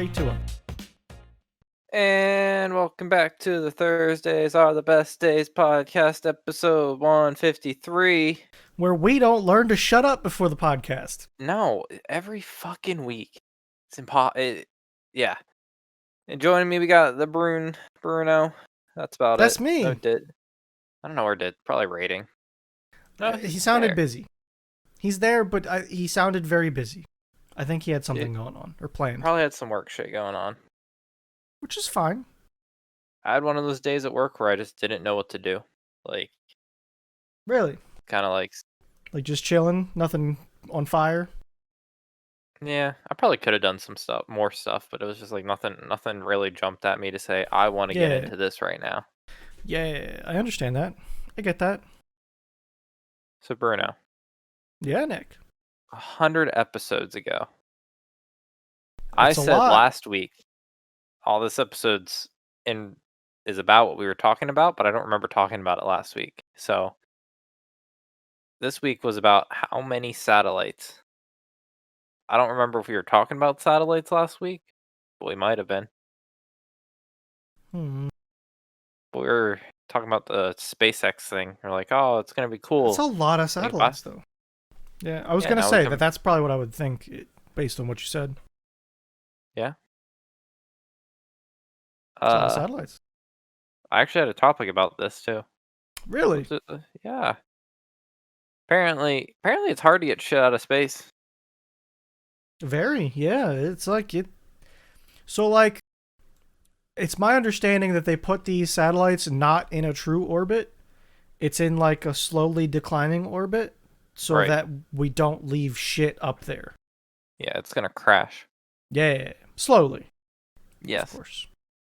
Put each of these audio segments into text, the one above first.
straight to him. And welcome back to the Thursdays Are the Best Days podcast, episode 153. Where we don't learn to shut up before the podcast. No, every fucking week. It's impossible. Yeah. And joining me, we got the Bruno. That's about That's it. me. No did. I don't know where did. Probably rating. No, He sounded there. busy. He's there, but he sounded very busy. I think he had something going on or planned. Probably had some work shit going on. Which is fine. I had one of those days at work where I just didn't know what to do. Like, Really? kind of like, just chilling, nothing on fire. yeah, I probably could have done some more stuff, but it was just like nothing really jumped at me to say, I want to get into this right now. Yeah, I understand that. I get that. So Bruno. Yeah, Nick. 100 episodes ago. That's I said last week, all this episode's is about what we were talking about, but I don't remember talking about it last week. So this week was about how many satellites. I don't remember if we were talking about satellites last week, but we might have been. But we were talking about the SpaceX thing. We're like, oh, it's going to be cool. That's a lot of satellites, though. Yeah, I was going to say that's probably what I would think based on what you said. Yeah. It's a lot of satellites. I actually had a topic about this, too. Really? Yeah. Apparently it's hard to get shit out of space. Very, yeah. It's like it. So, like, it's my understanding that they put these satellites not in a true orbit. It's in like a slowly declining orbit, so that we don't leave shit up there. Yeah, it's gonna crash. Yeah, slowly. Yes, of course.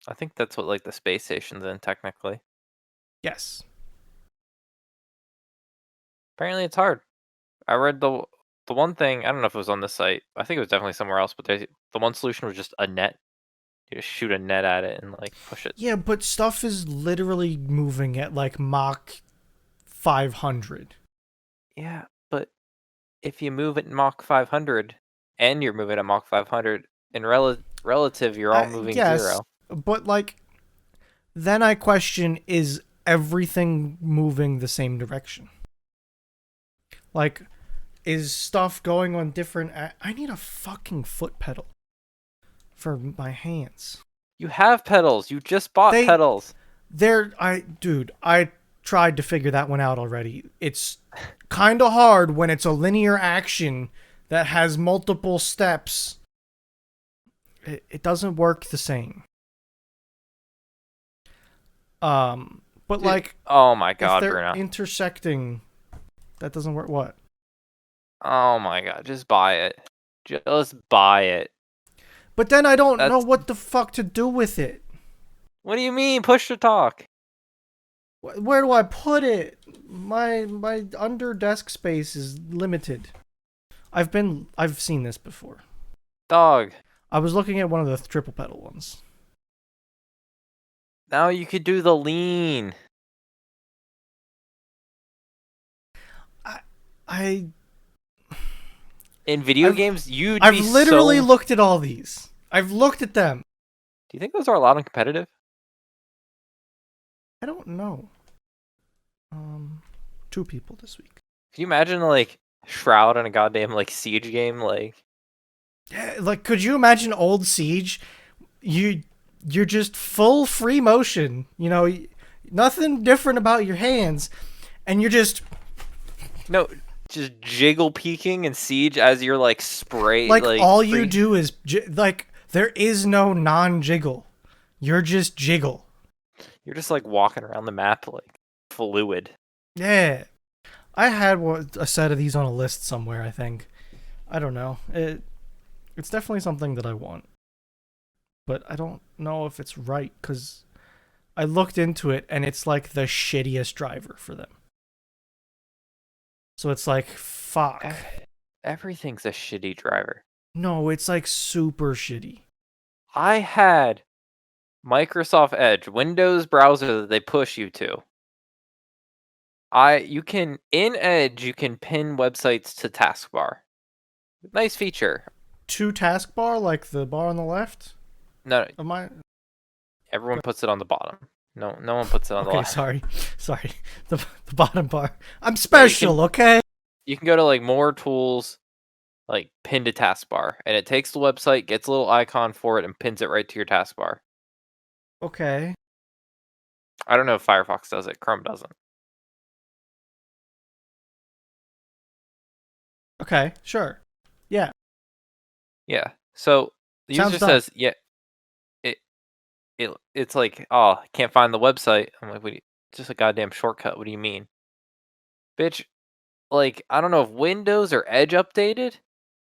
I think that's what like the space station's in technically. Yes. Apparently, it's hard. I read the one thing. I don't know if it was on this site. I think it was definitely somewhere else. But the one solution was just a net. You just shoot a net at it and like push it. Yeah, but stuff is literally moving at like Mach 500. Yeah, but if you move at Mach 500 and you're moving at Mach 500 in relative, you're all moving zero. But like, then I question: is everything moving the same direction? Like, is stuff going on different? I need a fucking foot pedal for my hands. You have pedals. You just bought pedals. I tried to figure that one out already. It's kind of hard when it's a linear action that has multiple steps. It doesn't work the same. But like, oh my god, if they're Bruno, intersecting, that doesn't work. What? Oh my god, just buy it. Just buy it. But then I don't know what the fuck to do with it. What do you mean, push to talk? Where do I put it? My under desk space is limited. I've seen this before. Dog. I was looking at one of the triple pedal ones. Now you could do the lean. In video games, I've literally looked at all these. I've looked at them. Do you think those are allowed in competitive? I don't know. 2 people this week. Can you imagine like Shroud in a goddamn like Siege game? Like, yeah, like could you imagine old Siege? You're just full free motion. You know, nothing different about your hands, and you're just just jiggle peeking in Siege as you're like spray. Like all you do is like there is no non-jiggle. You're just jiggle. You're just like walking around the map like fluid. Yeah, I had a set of these on a list somewhere. I think. I don't know. It's definitely something that I want, but I don't know if it's right because I looked into it and it's like the shittiest driver for them. So it's like, fuck. Everything's a shitty driver. No, it's like super shitty. I had Microsoft Edge, Windows browser that they push you to. In Edge, you can pin websites to taskbar. Nice feature. To taskbar, like the bar on the left? No, Am I? everyone puts it on the bottom. No one puts it on the Okay, left. sorry, sorry. The bottom bar. I'm Yeah, special, okay? you can go to like more tools, like pin to taskbar, and it takes the website, gets a little icon for it, and pins it right to your taskbar. Okay. I don't know if Firefox does it. Chrome doesn't. Okay, sure. Yeah, Yeah. So the sounds user dumb. says, yeah, it it's like, oh, I can't find the website. I'm like, just a goddamn shortcut. What do you mean, bitch? Like, I don't know if Windows or Edge updated,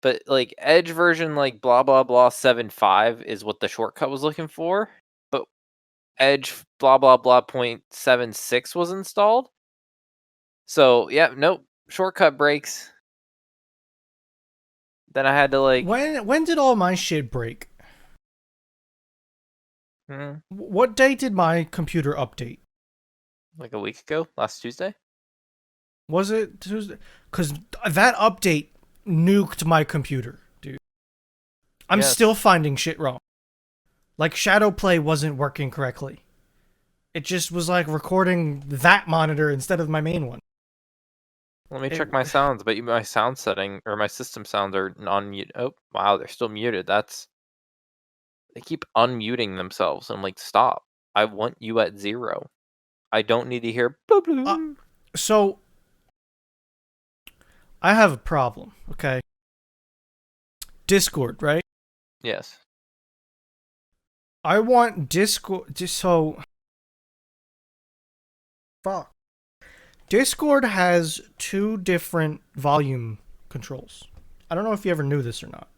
but like Edge version like blah blah blah 7.5 is what the shortcut was looking for. But Edge blah blah blah point 7.6 was installed. So yeah, nope. Shortcut breaks. Then I had to like When did all my shit break? hmm, What day did my computer update? like a week ago, last Tuesday. Was it Tuesday? Because that update nuked my computer, dude. I'm still Yes. finding shit wrong. Like Shadow Play wasn't working correctly. It just was like recording that monitor instead of my main one. Let me It, check my sounds, but my sound setting or my system sounds are non mute. Oh, wow, they're still muted. They keep unmuting themselves. I'm like, stop. I want you at 0. I don't need to hear blah, uh, blah. so I have a problem. Okay, Discord, right? Yes. I want Discord. Just so fuck. Discord has two different volume controls. I don't know if you ever knew this or not.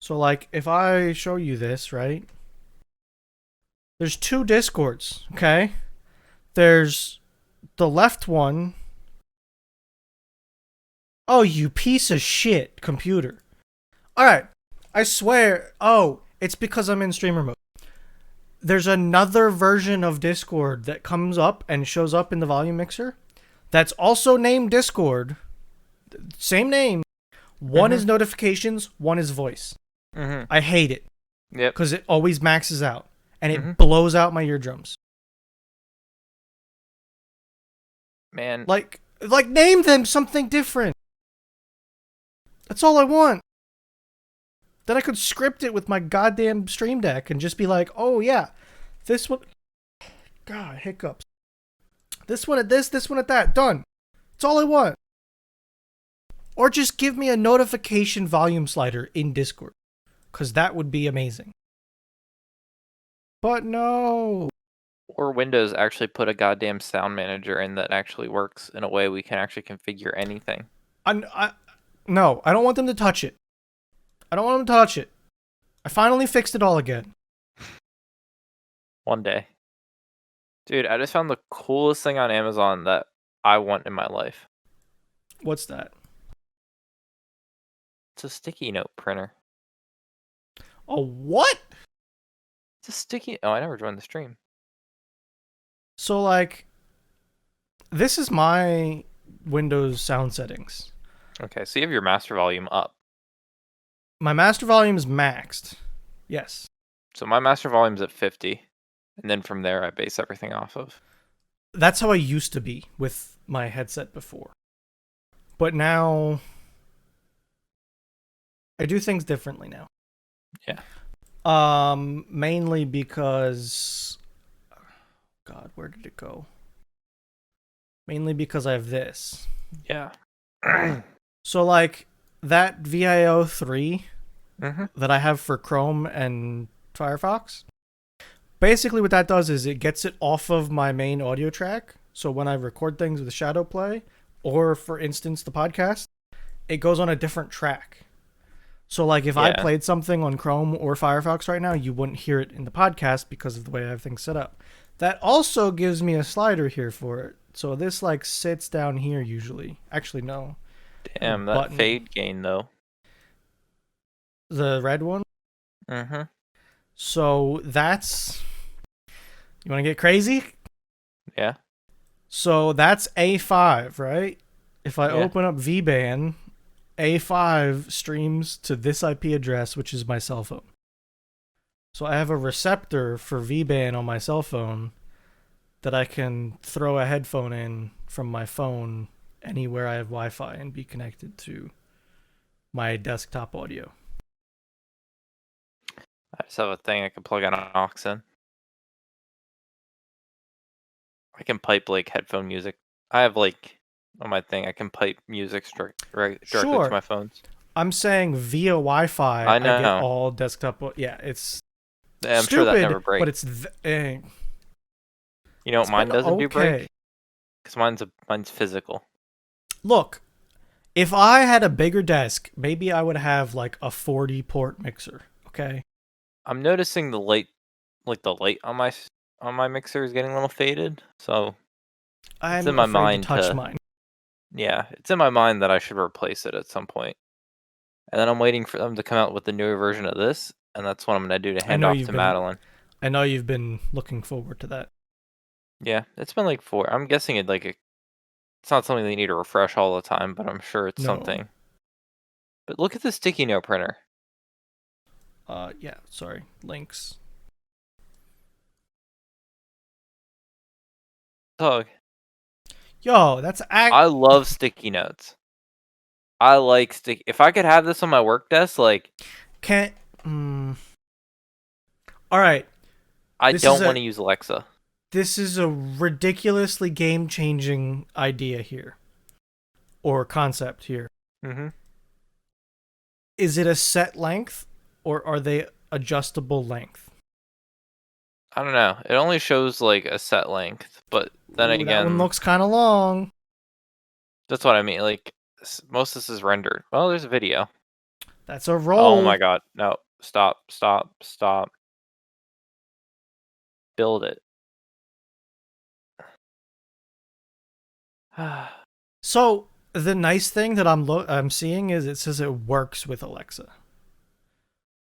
So like if I show you this, right? There's two Discords, okay? There's the left one. Oh, you piece of shit computer. All right. I swear. Oh, it's because I'm in streamer mode. There's another version of Discord that comes up and shows up in the volume mixer that's also named Discord. Same name. One Mm-hmm. is notifications, one is voice. Mm-hmm. I hate it Yep. because it always maxes out and Mm-hmm. it blows out my eardrums. Man, Like name them something different. That's all I want. Then I could script it with my goddamn stream deck and just be like, oh yeah, this one. God, hiccups. This one at this one at that. Done. That's all I want. Or just give me a notification volume slider in Discord, because that would be amazing. But no. or Windows actually put a goddamn sound manager in that actually works in a way we can actually configure anything. No, I don't want them to touch it. I don't want them to touch it. I finally fixed it all again. One day. Dude, I just found the coolest thing on Amazon that I want in my life. What's that? It's a sticky note printer. Oh, what? It's a sticky. Oh, I never joined the stream. So, like, this is my Windows sound settings. Okay, so you have your master volume up. My master volume is maxed. Yes. So my master volume's at 50, and then from there I base everything off of. That's how I used to be with my headset before. But now I do things differently now. Yeah. Mainly because God, where did it go? Mainly because I have this. Yeah. So like that VIO 3 Mm-hmm. that I have for Chrome and Firefox. Basically what that does is it gets it off of my main audio track. So when I record things with Shadow Play, or for instance the podcast, it goes on a different track. So like if I Yeah. played something on Chrome or Firefox right now, you wouldn't hear it in the podcast because of the way I have things set up. That also gives me a slider here for it. So this like sits down here usually. Actually no. I have a Damn, that button. fade gain though. The red one. Mm-hmm. So that's, you want to get crazy? Yeah. So that's A5, right? If I Yeah. open up VBAN A5 streams to this IP address, which is my cell phone. So I have a receptor for V-band on my cell phone that I can throw a headphone in from my phone anywhere I have Wi-Fi and be connected to my desktop audio. I just have a thing I can plug an aux in. I can pipe like headphone music. I have like on my thing. I can pipe music directly to Sure, my phones. I'm saying via Wi-Fi I I get know. all desktop. Yeah, it's I'm sure that stupid, never but breaks. You know what it's been mine doesn't do okay. break? Because mine's physical. Look, if I had a bigger desk, maybe I would have like a 40 port mixer. Okay, I'm noticing the light on my mixer is getting a little faded. So it's in I'm my afraid to mind touch to mine. yeah, it's in my mind that I should replace it at some point. And then I'm waiting for them to come out with the newer version of this, and that's what I'm gonna do to I hand know off you've to been Madeline. I know you've been looking forward to that. Yeah, it's been like 4. I'm guessing it's not something they need to refresh all the time, but I'm sure it's No. something. But look at the sticky note printer. Yeah, sorry. Links. Dog, Yo, that's I love sticky notes. I like stick. If I could have this on my work desk, like can't. Mm, all right. I This is don't want a to use Alexa. this is a ridiculously game-changing idea here or concept here. Mm-hmm. Is it a set length or are they adjustable length? I don't know. It only shows like a set length, but then Ooh, that one again, looks kind of long. that's what I mean. Like most of this is rendered. Well, there's a video. That's a Oh my roll. god. No. Stop. Stop. Stop. Build it. So the nice thing that I'm seeing is it says it works with Alexa,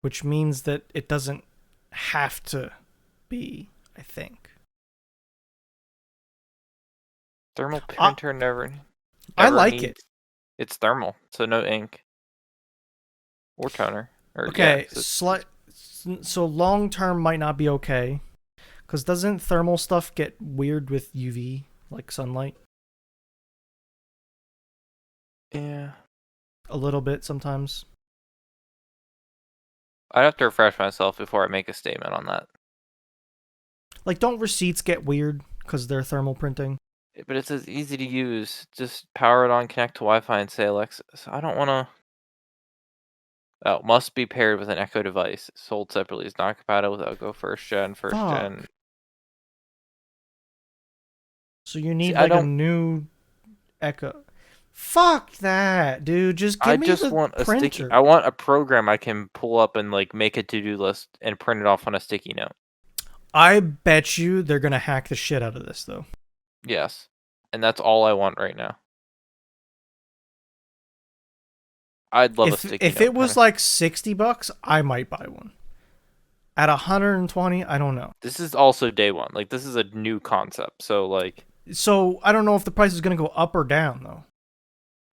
which means that it doesn't have to be. I think. Thermal I printer I never like it. needs. It's thermal, so no ink or toner. Or yeah, Okay, so long term might not be okay because doesn't thermal stuff get weird with UV like sunlight yeah. a little bit sometimes? I'd have to refresh myself before I make a statement on that. Like, don't receipts get weird because they're thermal printing? But it says easy to use. Just power it on, connect to Wi-Fi, and say Alexa. So I don't want to. Oh, must be paired with an Echo device. Sold separately. Is not compatible with Echo first gen. First gen. Fuck. So you See, need I like a don't. new Echo. Fuck that, dude. Just I give me just the want a sticky. printer. I want a program I can pull up and like make a to-do list and print it off on a sticky note. I bet you they're gonna hack the shit out of this though. Yes, and that's all I want right now. I'd love a sticky If note it was printer. like $60, I might buy one. At 120, I don't know. This is also day one. Like this is a new concept. So like, So I don't know if the price is gonna go up or down though.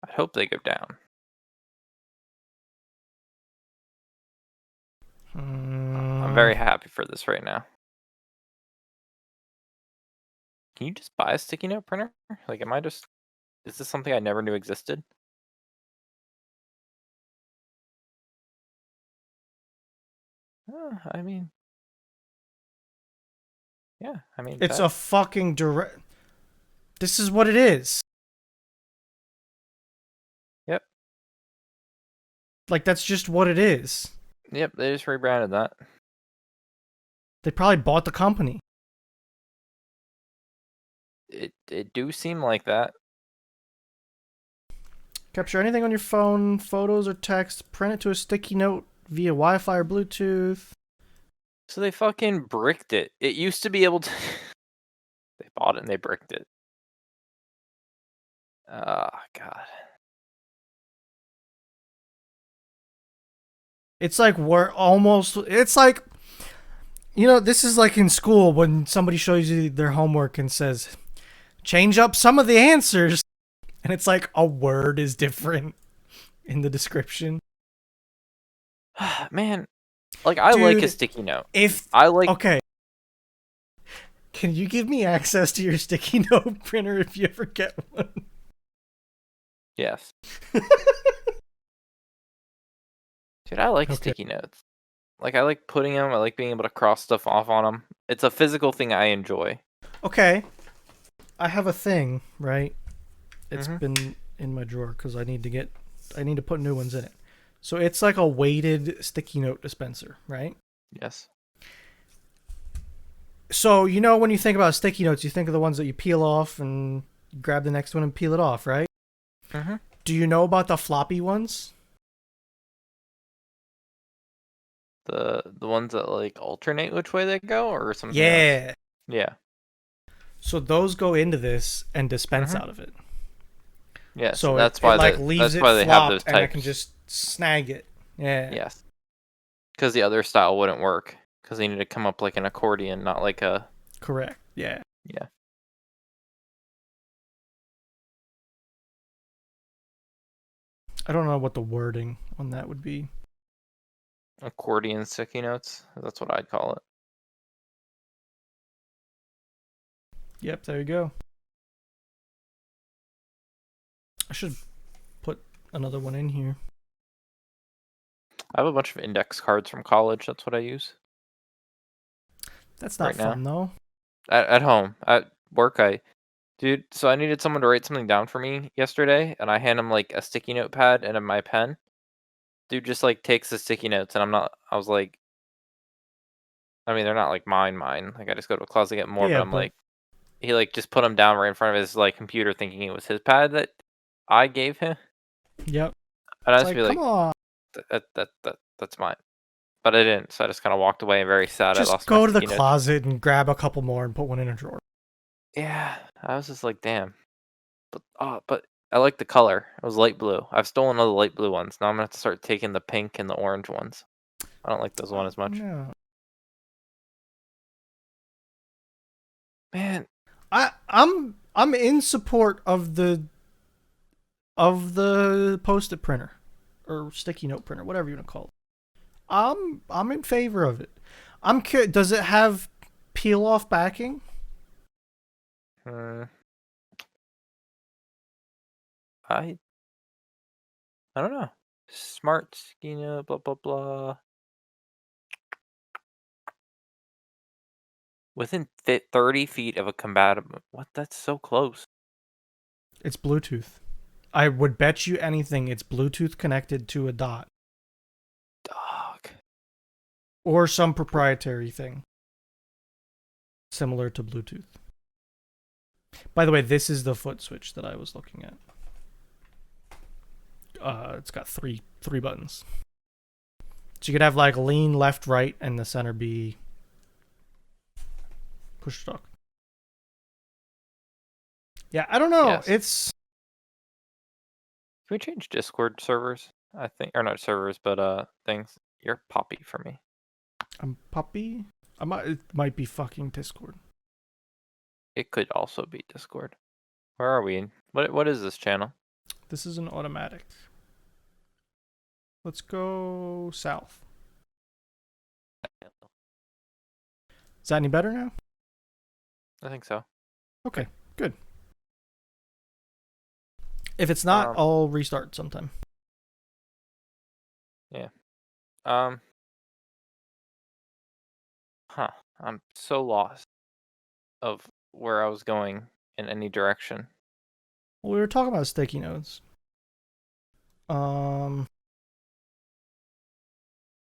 I hope they go down. I'm very happy for this right now. Can you just buy a sticky note printer? Like, is this something I never knew existed? I mean, yeah, I mean, It's a fucking direct. This is what it is. Yep. Like, that's just what it is. Yep, they just rebranded that. They probably bought the company. It do seem like that. Capture anything on your phone, photos or text, print it to a sticky note via Wi-Fi or Bluetooth. So they fucking bricked it. It used to be able to. They bought it and they bricked it. Oh, God. It's like we're almost. It's like, this is like in school when somebody shows you their homework and says, change up some of the answers. And it's like a word is different. in the description. Man, like I like a Dude, sticky note. if I like okay, can you give me access to your sticky note printer if you ever get one? yes. Dude, I like Okay. sticky notes. Like I like putting them. I like being able to cross stuff off on them. It's a physical thing I enjoy. Okay. I have a thing, right? It's Mhm. been in my drawer because I need to put new ones in it. So it's like a weighted sticky note dispenser, right? Yes. So you know when you think about sticky notes, you think of the ones that you peel off and grab the next one and peel it off, right? Mhm. Do you know about the floppy ones? The ones that like alternate which way they go or something else. Yeah. Yeah. So those go into this and dispense Mhm. out of it. Yes, So and it like leaves that's it why they have flopped those and I can types. just snag it. Yeah. Yes, because the other style wouldn't work because they need to come up like an accordion, not like a Correct. Yeah. yeah I don't know what the wording on that would be. accordion sticky notes. That's what I'd call it. Yep, there you go. I should put another one in here. I have a bunch of index cards from college. That's what I use That's not right now. fun though. At home, at work, dude. So I needed someone to write something down for me yesterday, and I hand him like a sticky notepad and my pen. Dude just like takes the sticky notes, and I'm not. I was like, I mean, they're not like mine. Like I just go to a closet get more, but Yeah, I'm but like, he like just put them down right in front of his like computer, thinking it was his pad that I gave him, yep. and I It's just like, be come like, on. that's mine. But I didn't, so I just kind of walked away, very sad. I Just lost my go to the sticky notes. closet and grab a couple more and put one in a drawer. Yeah, I was just like, damn. But I like the color. It was light blue. I've stolen all the light blue ones. Now I'm gonna have to start taking the pink and the orange ones. I don't like those one Oh as much. no. Man, I'm in support of the post-it printer or sticky note printer, whatever you want to call it. I'm in favor of it. I'm curious. Does it have peel off backing? uh, I I don't know. Smart skin, blah blah blah. Within 30 feet of a compatible. What? That's so close. It's Bluetooth. I would bet you anything it's Bluetooth connected to a dot Dog. or some proprietary thing similar to Bluetooth. By the way, this is the foot switch that I was looking at. It's got three buttons. So you could have like lean left, right, and the center be push to talk. Yeah, I don't know. Yes. It's Can we change Discord servers? I think, or not servers, but things. You're Poppy for me. I'm puppy. It might be fucking Discord. It could also be Discord. Where are we? What is this channel? This is an automatic. Let's go south. Is that any better now? I think so. Okay, good. If it's not, Um, I'll restart sometime. yeah. Um, huh. I'm so lost of where I was going in any direction. Well, we were talking about sticky notes. Um,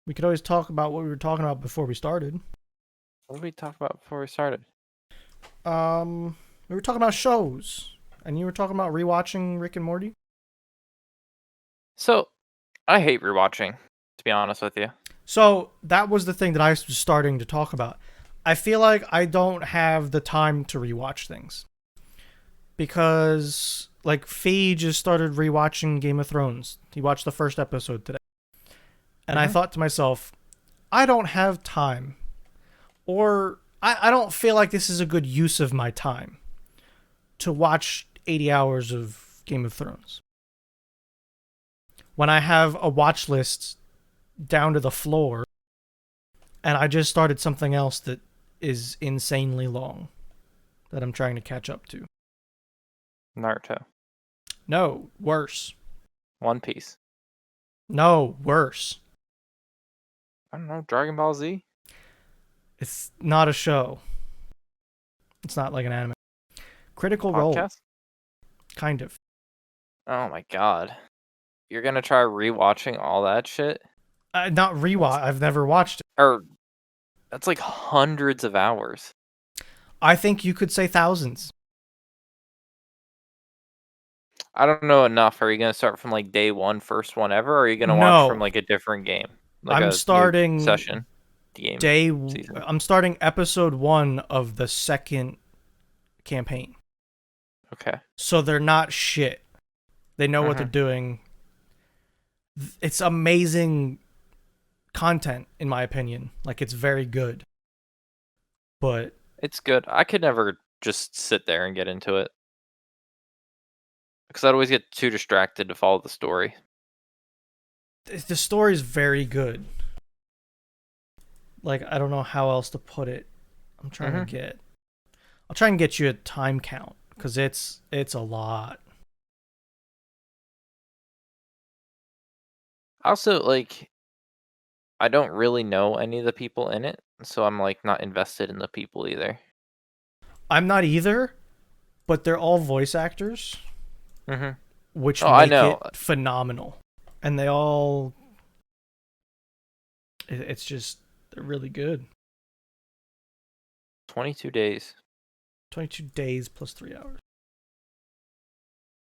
we could always talk about what we were talking about before we started. What did we talk about before we started? We were talking about shows, and you were talking about rewatching Rick and Morty. So, I hate rewatching, to be honest with you. So that was the thing that I was starting to talk about. I feel like I don't have the time to rewatch things because, like, Fee just started rewatching Game of Thrones. He watched the first episode today, and I Mm-hmm. thought to myself, I don't have time, or I don't feel like this is a good use of my time to watch 80 hours of Game of Thrones. when I have a watch list down to the floor and I just started something else that is insanely long that I'm trying to catch up to. Naruto. No, worse. One Piece. No, worse. I don't know. Dragon Ball Z. It's not a show. It's not like an anime. Critical Role, Podcast. kind of. Oh my god. You're gonna try rewatching all that shit? Not That's rewatch. I've never watched it. or that's like hundreds of hours. I think you could say thousands. I don't know enough. Are you gonna start from like day one, first one ever, or are you gonna watch from No, like a different game, like I'm a new starting session, game day. season? I'm starting episode 1 of the second campaign. Okay. So they're not shit. They know what they're Mhm. doing. It's amazing content, in my opinion. Like, it's very good. But It's good. I could never just sit there and get into it because I'd always get too distracted to follow the story. the story's very good. Like, I don't know how else to put it. I'm trying to Mhm. get. I'll try and get you a time count because it's a lot. Also, like, I don't really know any of the people in it, so I'm like not invested in the people either. I'm not either, but they're all voice actors, Mhm. which Oh, I make know. it phenomenal. And they all. It's just. They're really good. 22 days. 22 days plus 3 hours.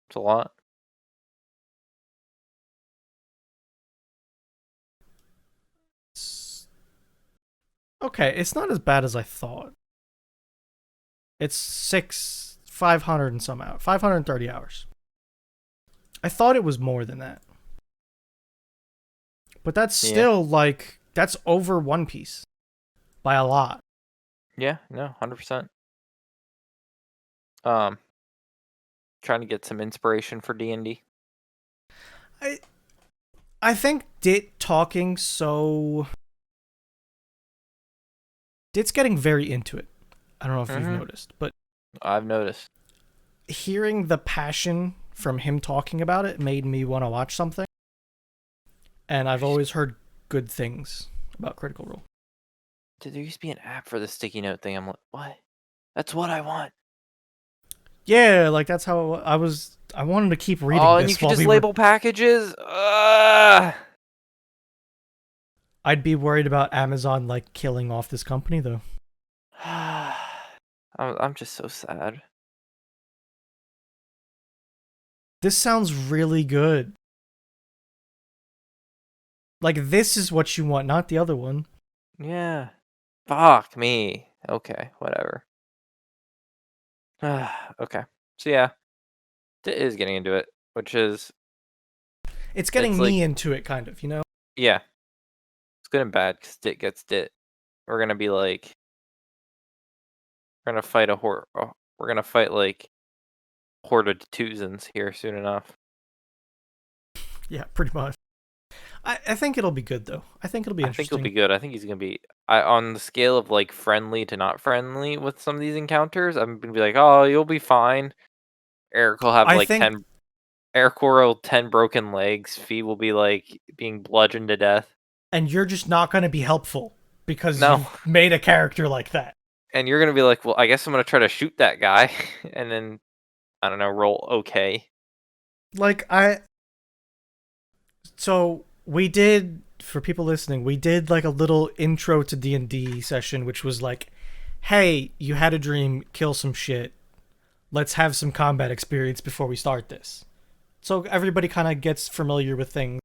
It's a lot. It's, okay, it's not as bad as I thought. It's 500 and some hours. 530 hours. I thought it was more than that. But that's Yeah. still like that's over One Piece by a lot. Yeah, no, 100%. Um, trying to get some inspiration for D&D. I I think Dit talking so Dit's getting very into it. I don't know if you've Mhm. noticed, but I've noticed. hearing the passion from him talking about it made me want to watch something. And I've always heard good things about Critical Role. Dude, there used to be an app for the sticky note thing. I'm like, what? That's what I want. Yeah, like that's how I was. I wanted to keep reading Oh, and you this could while just we were. label packages. Ugh. I'd be worried about Amazon like killing off this company though. I'm just so sad. This sounds really good. Like this is what you want, not the other one. Yeah. Fuck me. Okay, whatever. Okay. So yeah, it is getting into it, which is It's it's getting like me into it, kind of, you know? yeah, it's good and bad because dit gets dit. We're gonna be like we're gonna fight a horde. We're gonna fight like horde of Tuzans here soon enough. Yeah, pretty much. I think it'll be good, though. I think it'll be I think he'll interesting. be good. I think he's gonna be. I on the scale of like friendly to not friendly with some of these encounters. I'm gonna be like, oh, you'll be fine. Eric will have I like think, 10. Eric will 10 broken legs. Fee will be like being bludgeoned to death. and you're just not going to be helpful because No, you've made a character like that. and you're gonna be like, well, I guess I'm gonna try to shoot that guy, and then I don't know, roll okay. Like, So, we did, for people listening, we did like a little intro to D&D session, which was like, hey, you had a dream, kill some shit. Let's have some combat experience before we start this. So everybody kind of gets familiar with things.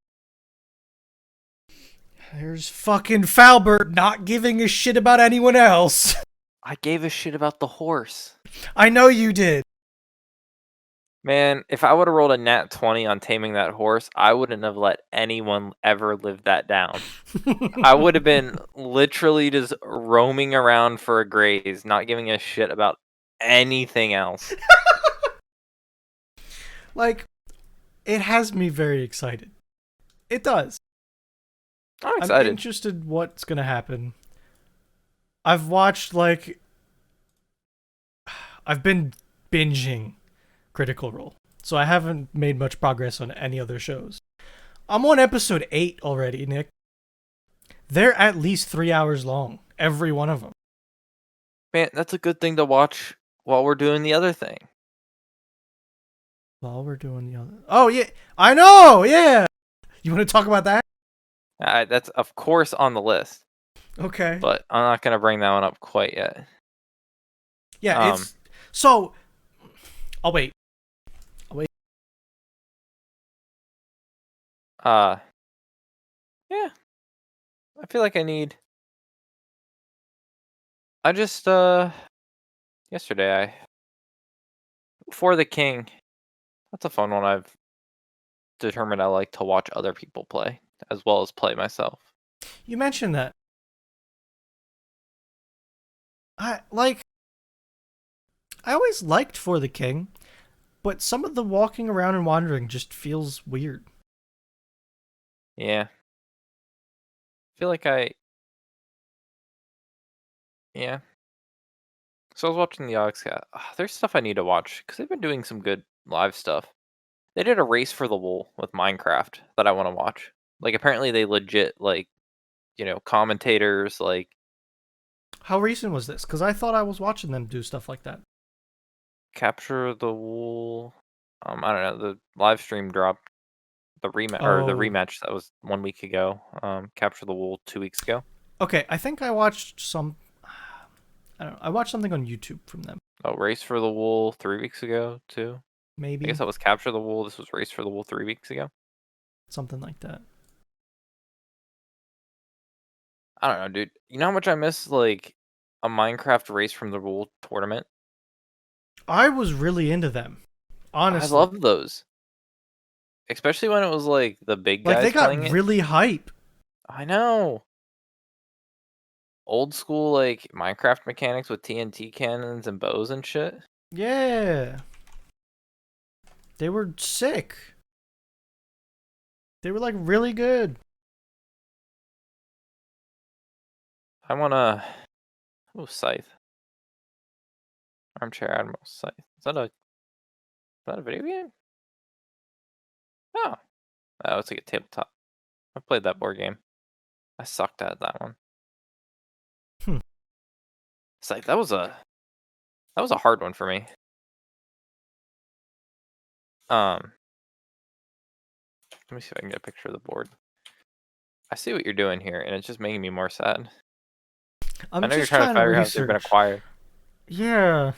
There's fucking Falbert not giving a shit about anyone else. I gave a shit about the horse. I know you did. Man, if I would have rolled a nat 20 on taming that horse, I wouldn't have let anyone ever live that down. I would have been literally just roaming around for a graze, not giving a shit about anything else. Like, it has me very excited. It does. I'm I'm excited. interested what's gonna happen. I've watched like I've been binging Critical Role, so I haven't made much progress on any other shows. I'm on episode 8 already, Nick. They're at least 3 hours long, every one of them. Man, that's a good thing to watch while we're doing the other thing. While we're doing the other. Oh yeah, I know. Yeah, you want to talk about that? That's of course on the list, Okay. but I'm not gonna bring that one up quite yet. Yeah, Um, it's so. I'll wait. I'll wait. uh, yeah, I feel like I need. I just yesterday I For the King. That's a fun one. I've determined I like to watch other people play as well as play myself. You mentioned that. I like. I always liked For the King, but some of the walking around and wandering just feels weird. Yeah, feel like I yeah. So I was watching the Oxcat. There's stuff I need to watch because they've been doing some good live stuff. They did a race for the wool with Minecraft that I want to watch. Like apparently they legit like commentators like How recent was this? Because I thought I was watching them do stuff like that. capture the wool. I don't know. The live stream dropped the Oh, rematch that was 1 week ago. Capture the wool 2 weeks ago. okay. I think I watched some. I don't know. I watched something on YouTube from them. Oh, race for the wool 3 weeks ago too. I guess Maybe that was capture the wool. This was race for the wool 3 weeks ago. something like that. I don't know, dude. You know how much I miss like a Minecraft race from the wool tournament? I was really into them, I honestly. love those. Especially when it was like the big Like they guys playing got it. really hype. I know. Old school like Minecraft mechanics with TNT cannons and bows and shit. Yeah, they were sick. They were like really good. I wanna Scythe. Armchair Admiral Scythe. Is that a video game? Oh. Oh, it's like a tabletop. I played that board game. I sucked at that one. Hmm. Scythe, that was a hard one for me. Um, let me see if I can get a picture of the board. I see what you're doing here, and it's just making me more sad. I I'm know you're just trying to trying to figure out if they've been research. acquired. Yeah,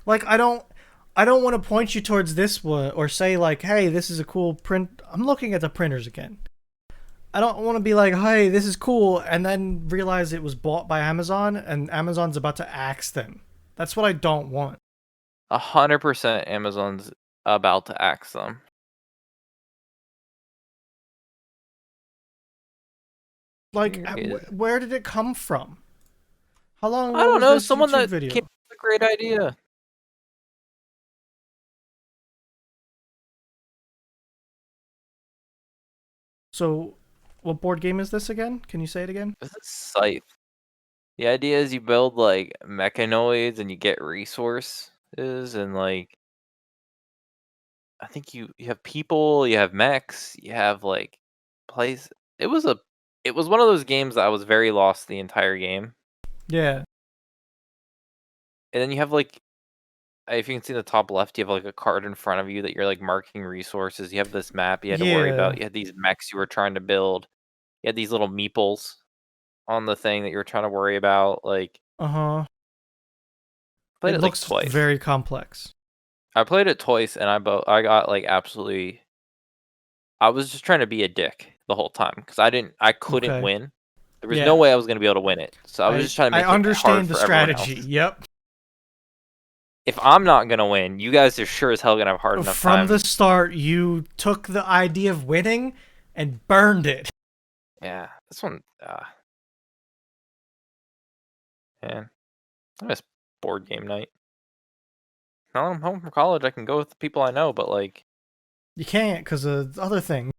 like I don't want to point you towards this one or say like, hey, this is a cool print. I'm looking at the printers again. I don't want to be like, hey, this is cool, and then realize it was bought by Amazon and Amazon's about to axe them. That's what I don't want. 100% Amazon's about to axe them. Like, Here is, where did it come from? How long I ago don't was know, this someone YouTube that came video? up with a great idea. So, what board game is this again? Can you say it again? This is Scythe. The idea is you build like mechanoids and you get resources and like I think you have people, you have mechs, you have like place. It was a it was one of those games that I was very lost the entire game. Yeah. And then you have like if you can see in the top left, you have like a card in front of you that you're like marking resources. You have this map you had to worry about. Yeah. You had these mechs you were trying to build. You had these little meeples on the thing that you were trying to worry about. Like Uh huh. played It it like looks twice. very complex. I played it twice and I got like absolutely I was just trying to be a dick the whole time because I couldn't Okay. win. There was no Yeah. way I was gonna be able to win it. So I was just trying to I make it hard understand the for everyone else. strategy. Yep. If I'm not gonna win, you guys are sure as hell gonna have a hard enough From the time. start, you took the idea of winning and burned it. Yeah, this one, man, I miss board game night. Now I'm home from college, I can go with the people I know, but like, You can't because of the other thing.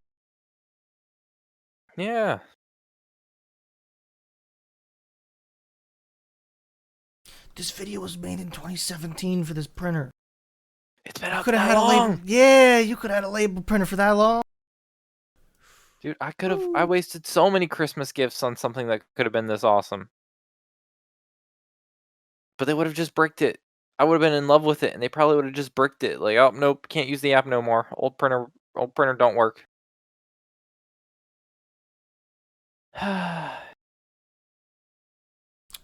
Yeah. This video was made in 2017 for this printer. It's been You out could have that had a label. long. Yeah, you could have had a label printer for that long. Dude, I wasted so many Christmas gifts on something that could have been this awesome. But they would have just bricked it. I would have been in love with it, and they probably would have just bricked it. Like, oh nope, can't use the app no more. Old printer don't work.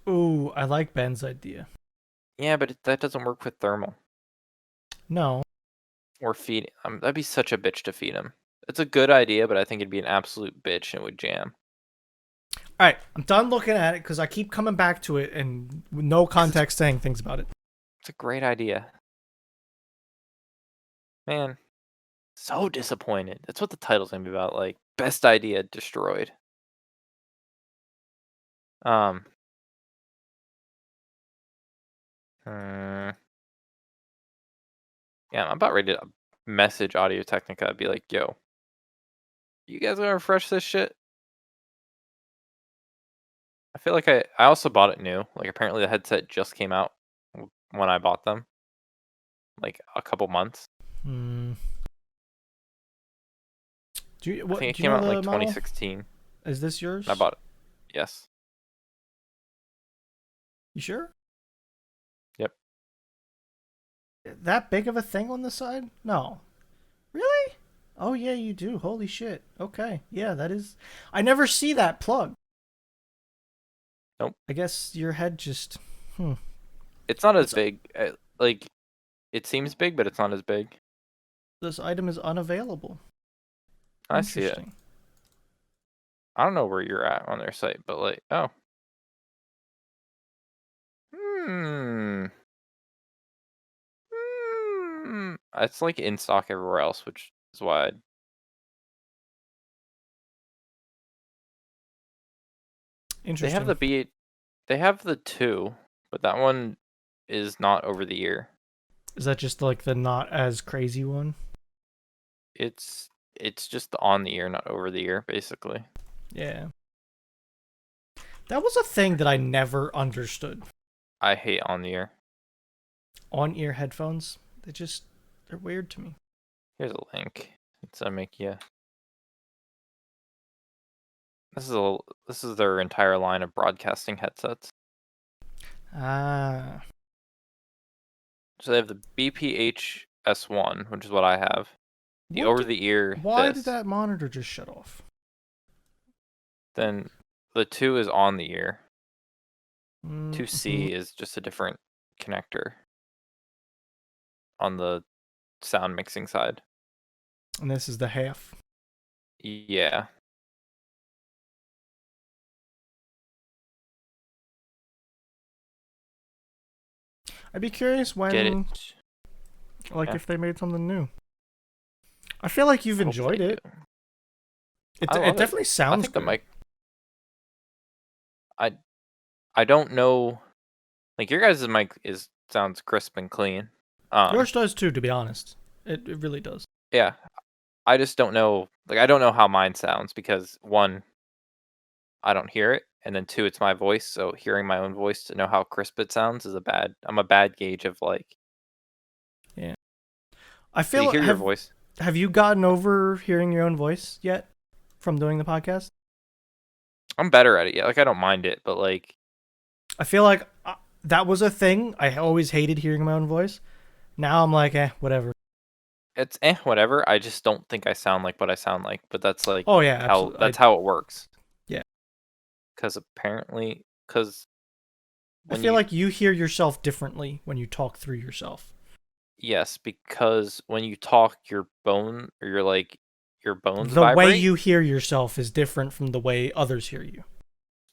Ooh, I like Ben's idea. Yeah, but that doesn't work with thermal No. or feeding. That'd be such a bitch to feed him. It's a good idea, but I think it'd be an absolute bitch and it would jam. All right, I'm done looking at it because I keep coming back to it and with no Because context saying things about it. it's a great idea. Man, so disappointed. That's what the title's gonna be about. Like, best idea destroyed. Um, uh, yeah, I'm about ready to message Audio Technica. I'd be like, yo, you guys gonna refresh this shit? I feel like I also bought it new. Like, apparently the headset just came out when I bought them, like a couple months. Hmm. I think it Do you came know out in the like model? 2016. Is this I yours? bought it. Yes. You sure? Yep. That big of a thing on the side? No. Really? Oh yeah, you do. Holy shit. Okay. Yeah, that is. I never see that plug. Nope. I guess your head just. Hmm. It's not as It's big. Like, it seems big, but it's not as big. this item is unavailable. I see it. Interesting. I don't know where you're at on their site, but like, oh, hmm, it's like in stock everywhere else, which is why they have Interesting. the B. They have the two, but that one is not over the ear. Is that just like the not as crazy one? It's just on the ear, not over the ear, basically. Yeah. That was a thing that I never understood. I hate on the ear. On ear headphones. They're weird to me. Here's a link. It's make you. This is their entire line of broadcasting headsets. Ah. So they have the BPH S1, which is what I have. The What over did the ear why did this. that monitor just shut off? Then the 2 is on the ear. Mm-hmm. 2C is just a different connector on the sound mixing side. And this is the half. Yeah. I'd be curious Get when, it? like, Yeah. if they made something new. I feel like you've I hope they enjoyed do. it. It I it love it. definitely I sounds think the good. mic I I don't know, like, your guys' mic is sounds crisp and clean. Yours does too, to be honest. It really does. Yeah. I just don't know, like, I don't know how mine sounds because, 1, I don't hear it, and then 2, it's my voice, so hearing my own voice to know how crisp it sounds is I'm a bad gauge of, like, Yeah. I because you feel hear your voice. have you gotten over hearing your own voice yet from doing the podcast? I'm better at it, yeah, like, I don't mind it, but, like, I feel like that was a thing. I always hated hearing my own voice. Now I'm like, whatever. it's whatever. I just don't think I sound like what I sound like, but that's, like, Oh yeah, how absolutely. that's how it works. Yeah. Because I when feel you like you hear yourself differently when you talk through yourself. yes, because when you talk, your bones The way vibrate. you hear yourself is different from the way others hear you.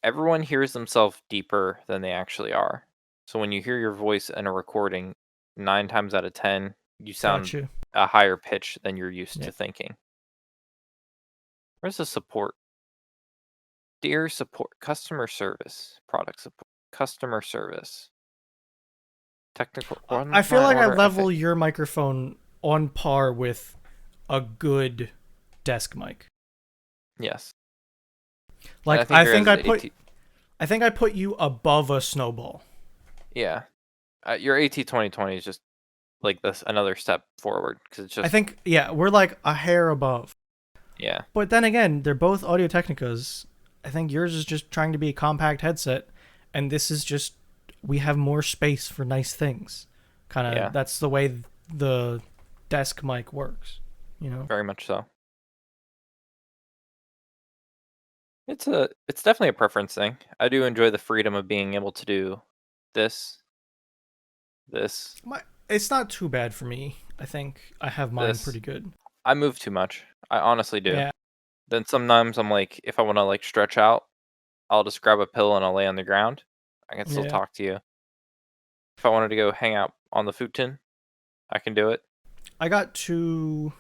Everyone hears themselves deeper than they actually are. So when you hear your voice in a recording, 9 times out of 10, you sound Gotcha. a higher pitch than you're used Yeah. to thinking. Where's the support? Dear support, customer service, product support, customer service, technical I one feel my like I order. I think level your microphone on par with a good desk mic. Yes. And I Like think yours is AT. I think I put you above a snowball. Yeah. Your AT 2020 is just like this another step forward because it's I just think we're like a hair above. yeah. But then again, they're both Audio Technicas. I think yours is just trying to be a compact headset, and this is just we have more space for nice things. Kind of Yeah. that's the way the desk mic works, Very much so. It's definitely a preference thing. I do enjoy the freedom of being able to do this, this, It's not too bad for me. I think I have mine this. pretty good. I move too much. I honestly do. Yeah, Then sometimes I'm like, if I want to like stretch out, I'll just grab a pillow and I'll lay on the ground. I can still yeah. talk to you. If I wanted to go hang out on the futon, I can do it. I got two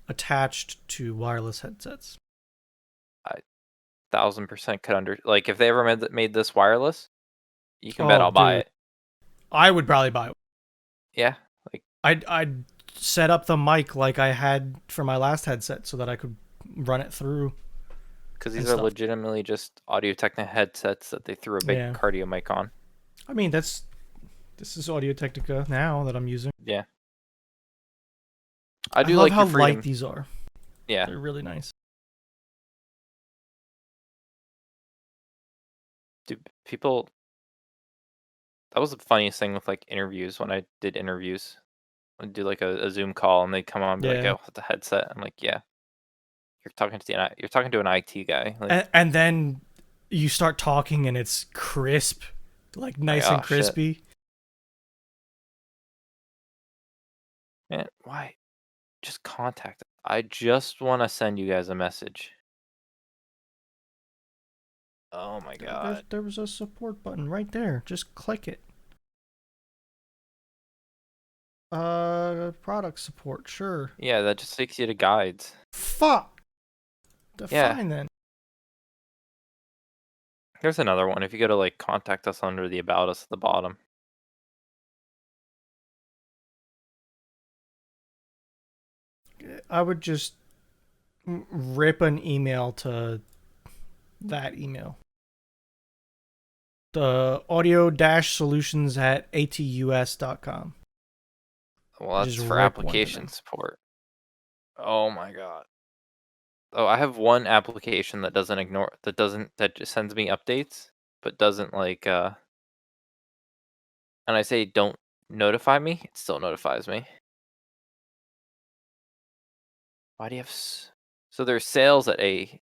attached to wireless headsets. I 1000% could like if they ever made this wireless, you can bet Oh, I'll buy dude, it. I would probably buy one. Yeah, like I'd set up the mic like I had for my last headset so that I could run it through because these and are stuff. legitimately just Audio Technica headsets that they threw a big Yeah. cardio mic on. I mean, this is Audio Technica now that I'm using. Yeah, I I do love like how your light freedom. these are. Yeah, They're really nice. dude, people. That was the funniest thing with like interviews when I did interviews. I'd do like a Zoom call and they'd come on and be like, Yeah. "Oh, with the headset." I'm like, "Yeah, you're talking to an IT guy." Like, And then you start talking and it's crisp, like like nice oh and shit, crispy. man, why? Just contact. I just want to send you guys a message. Oh my god. There was a support button right there. Just click it. Product support, sure. Yeah, that just takes you to guides. Fuck. Yeah, Fine then. there's another one. If you go to like contact us under the about us at the bottom. I would just rip an email to that email. The audio-solutions at atus.com. Well, I just that's for rip one to application them. support. Oh my god. Oh, I have one application that doesn't ignore that just sends me updates, but doesn't like and I say don't notify me, it still notifies me. Why do you have so there's sales at a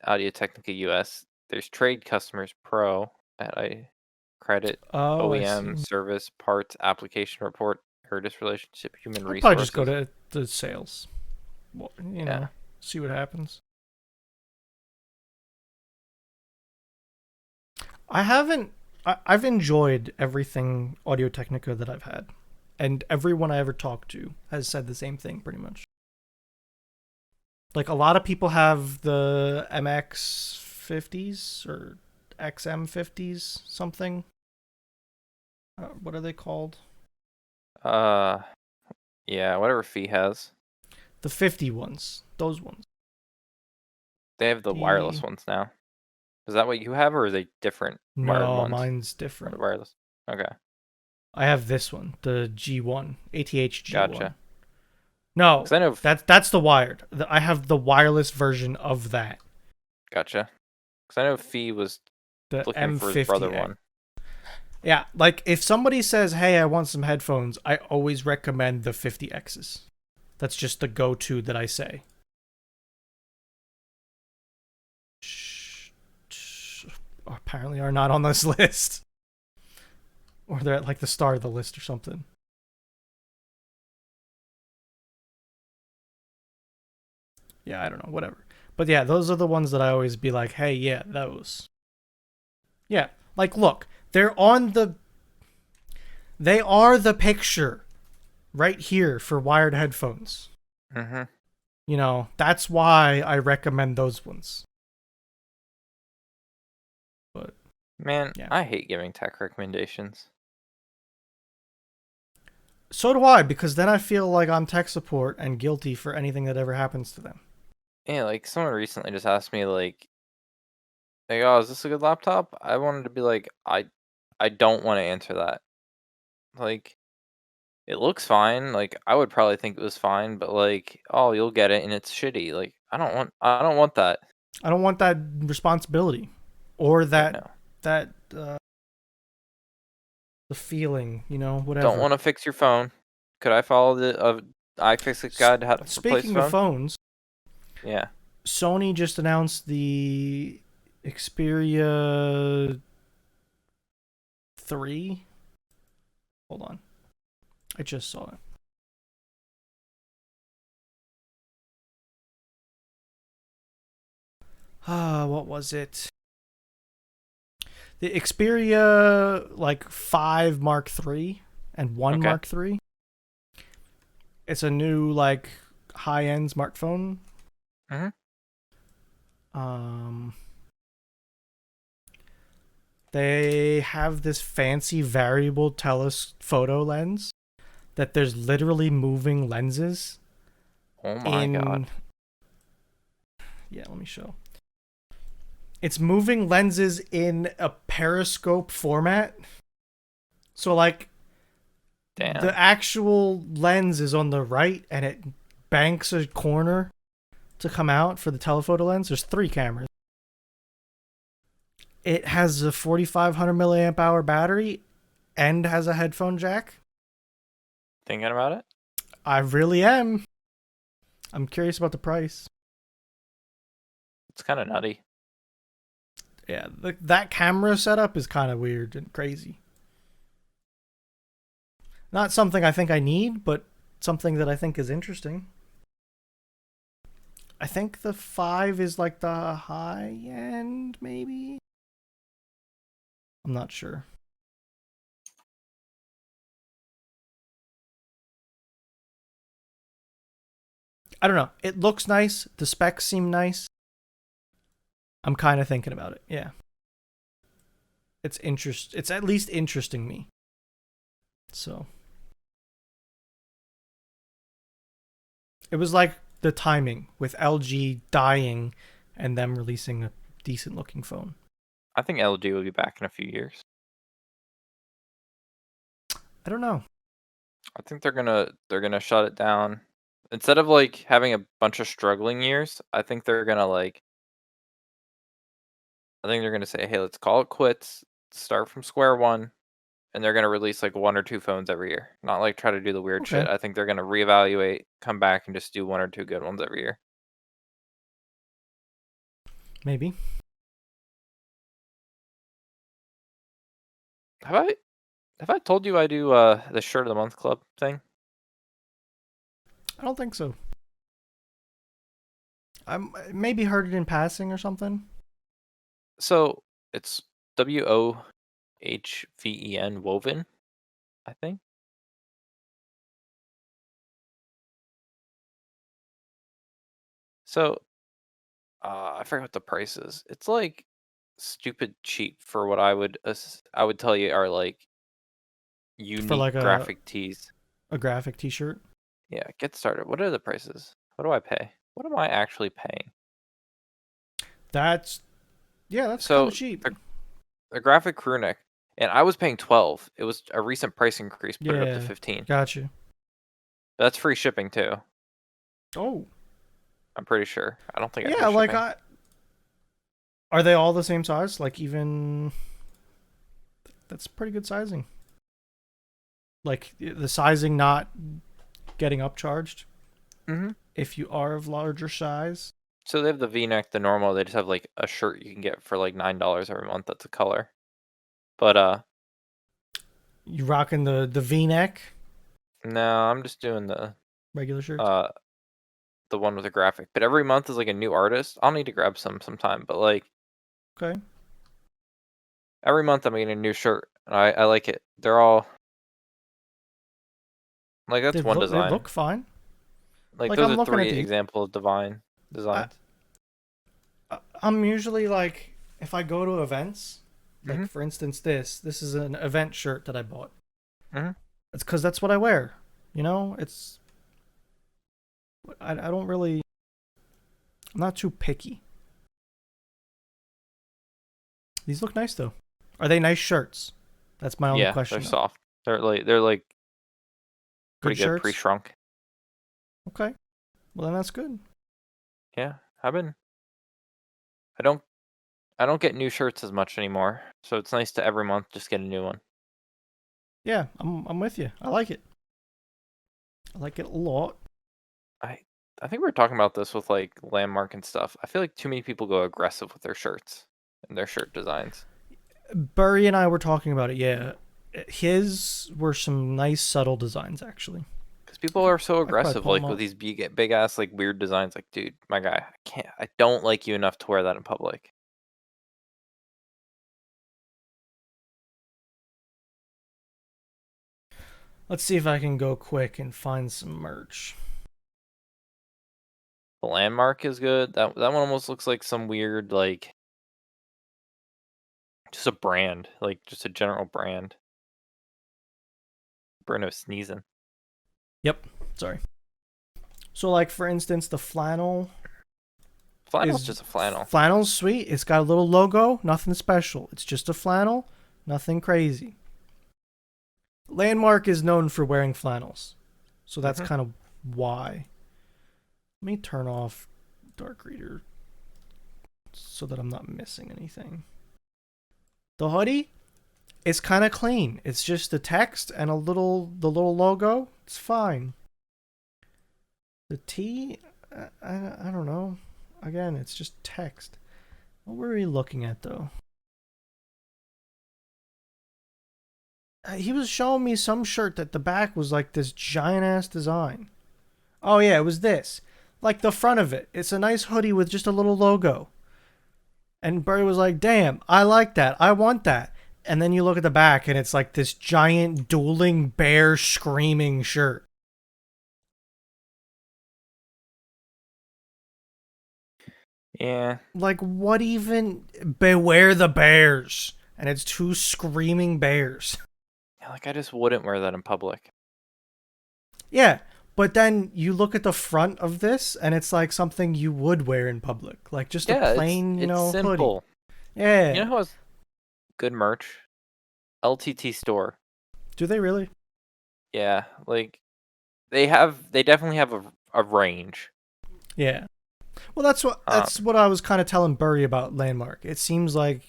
Audio Technica US. There's trade customers pro at a credit Oh, I OEM see. service parts application report Curtis relationship human I'd probably just go resources. to the sales. Well, Yeah. see what happens. I haven't. I've enjoyed everything Audio Technica that I've had, and everyone I ever talked to has said the same thing pretty much. Like a lot of people have the MX50s or XM50s, something. What are they called? Uh yeah, whatever fee has. The 50 ones. Those ones. They have the The wireless ones now. Is that what you have or are they different wired No, ones? mine's different. Wireless. Okay. I have this one, the G1, ATH G1. Gotcha. No, Cuz I know that's the wired. I have the wireless version of that, gotcha. Cuz I know Fee was the looking for his brother M50X. one. Yeah, like if somebody says, "Hey, I want some headphones," I always recommend the 50Xs. That's just the go-to that I say. Apparently are not on this list, or they're at like the start of the list or something. Yeah, I don't know, whatever. But yeah, those are the ones that I always be like, "Hey, yeah, those." Yeah, like look, they are the picture right here for wired headphones. Mhm. That's why I recommend those ones. But Man, yeah. I hate giving tech recommendations. So do I, because then I feel like I'm tech support and guilty for anything that ever happens to them. Yeah, like someone recently just asked me like, oh, is this a good laptop? I wanted to be like, I don't want to answer that. Like, it looks fine. Like, I would probably think it was fine, but like, oh, you'll get it and it's shitty. Like, I don't want that. I don't want that responsibility, or Like, that no. that the feeling, Don't whatever. want to fix your phone. Could I follow the iFixit guide to how to replace Speaking of phone? phones, Yeah. Sony just announced the Xperia 3. Hold on. I just saw it. What was it? The Xperia like 5 Mark 3 and 1 Okay. Mark 3. It's a new like high-end smartphone. Mhm. Um they have this fancy variable telephoto lens that there's literally moving lenses Oh my god. in. Yeah, let me show. It's moving lenses in a periscope format. So like the Damn. actual lens is on the right and it banks a corner to come out for the telephoto lens. There's 3 cameras. It has a 4500 milliamp hour battery and has a headphone jack. Thinking about it? I really am. I'm curious about the price. It's kind of nutty. Yeah, that camera setup is kind of weird and crazy. Not something I think I need, but something that I think is interesting. I think the 5 is like the high end, maybe? I'm not sure. I don't know. It looks nice. The specs seem nice. I'm kind of thinking about it. Yeah. It's at least interesting me. So, it was like the timing with LG dying and them releasing a decent looking phone. I think LG will be back in a few years. I don't know. I think they're gonna shut it down. Instead of like having a bunch of struggling years, I think they're gonna say, hey, let's call it quits, start from square one, and they're gonna release like 1 or 2 phones every year. Not like try to do the weird Okay. shit. I think they're gonna reevaluate, come back, and just do 1 or 2 good ones every year. Maybe. Have I told you I do the shirt of the month club thing? I don't think so. I maybe heard it in passing or something. So it's WOHVEN woven, I think. So I forgot what the price is. It's like stupid cheap for what I would tell you are like For unique like graphic tees. a graphic t-shirt. Yeah, get started. What are the prices? What do I pay? What am I actually paying? That's yeah, that's kind So of cheap. the graphic crew neck, and I was paying 12. It was a recent price increase, put it up to Yeah, 15. gotcha. That's free shipping too. Oh, I'm pretty sure. I don't think I pay yeah, like shipping. I are they all the same size? Like even that's pretty good sizing. Like the sizing not getting upcharged Hmm. if you are of larger size. So they have the V-neck, the normal. They just have like a shirt you can get for like $9 every month. That's a color. But You rocking the V-neck no, I'm just doing regular shirts. uh the one with the graphic. But every month is like a new artist. I'll need to grab some sometime. But like Okay, every month I'm getting a new shirt. And I like it. They're all like that's one they design. look fine. Like Like those I'm are looking at three these. examples of divine I, designs. I'm usually like if I go to events, like Mhm. for instance this is an event shirt that I bought. Mhm. It's because that's what I wear. You know, it's I don't really. I'm not too picky. These look nice though. Are they nice shirts? That's my only Yeah, they're question though. soft. They're like Good pretty good shirts. pre-shrunk. Okay. Well then that's good. Yeah, I've been. I don't. I don't get new shirts as much anymore, so it's nice to every month just get a new one. Yeah, I'm with you. I like it. I like it a lot. I I think we were talking about this with like Landmark and stuff. I feel like too many people go aggressive with their shirts and their shirt designs. Burry and I were talking about it. Yeah, his were some nice subtle designs actually. Because people are so I could probably aggressive, pull them like with up. these big ass like weird designs. Like, dude, my guy, I can't. I don't like you enough to wear that in public. Let's see if I can go quick and find some merch. The Landmark is good. That one almost looks like some weird like just a brand, like just a general brand. Bruno sneezing. Yep. Sorry. So like for instance, the Flannel's is just a flannel. flannel's sweet. It's got a little logo, nothing special. It's just a flannel, nothing crazy. Landmark is known for wearing flannels, so that's Hmm. kind of why. Let me turn off Dark Reader so that I'm not missing anything. The hoodie is kind of clean. It's just the text and the little logo. It's fine. The T, I don't know. Again, it's just text. What were we looking at though? He was showing me some shirt that the back was like this giant ass design. Oh yeah, it was this. Like the front of it. It's a nice hoodie with just a little logo. And Barry was like, "Damn, I like that. I want that." And then you look at the back and it's like this giant dueling bear screaming shirt. Yeah. Like what even beware the bears. And it's two screaming bears. Yeah, like I just wouldn't wear that in public. Yeah, but then you look at the front of this and it's like something you would wear in public. Like just a Yeah, plain, it's hoodie. simple. You Yeah. know who has good merch? LTT store. Do they really? Yeah, like they definitely have a range. Yeah. Well, Um, that's what I was kind of telling Burry about Landmark. It seems like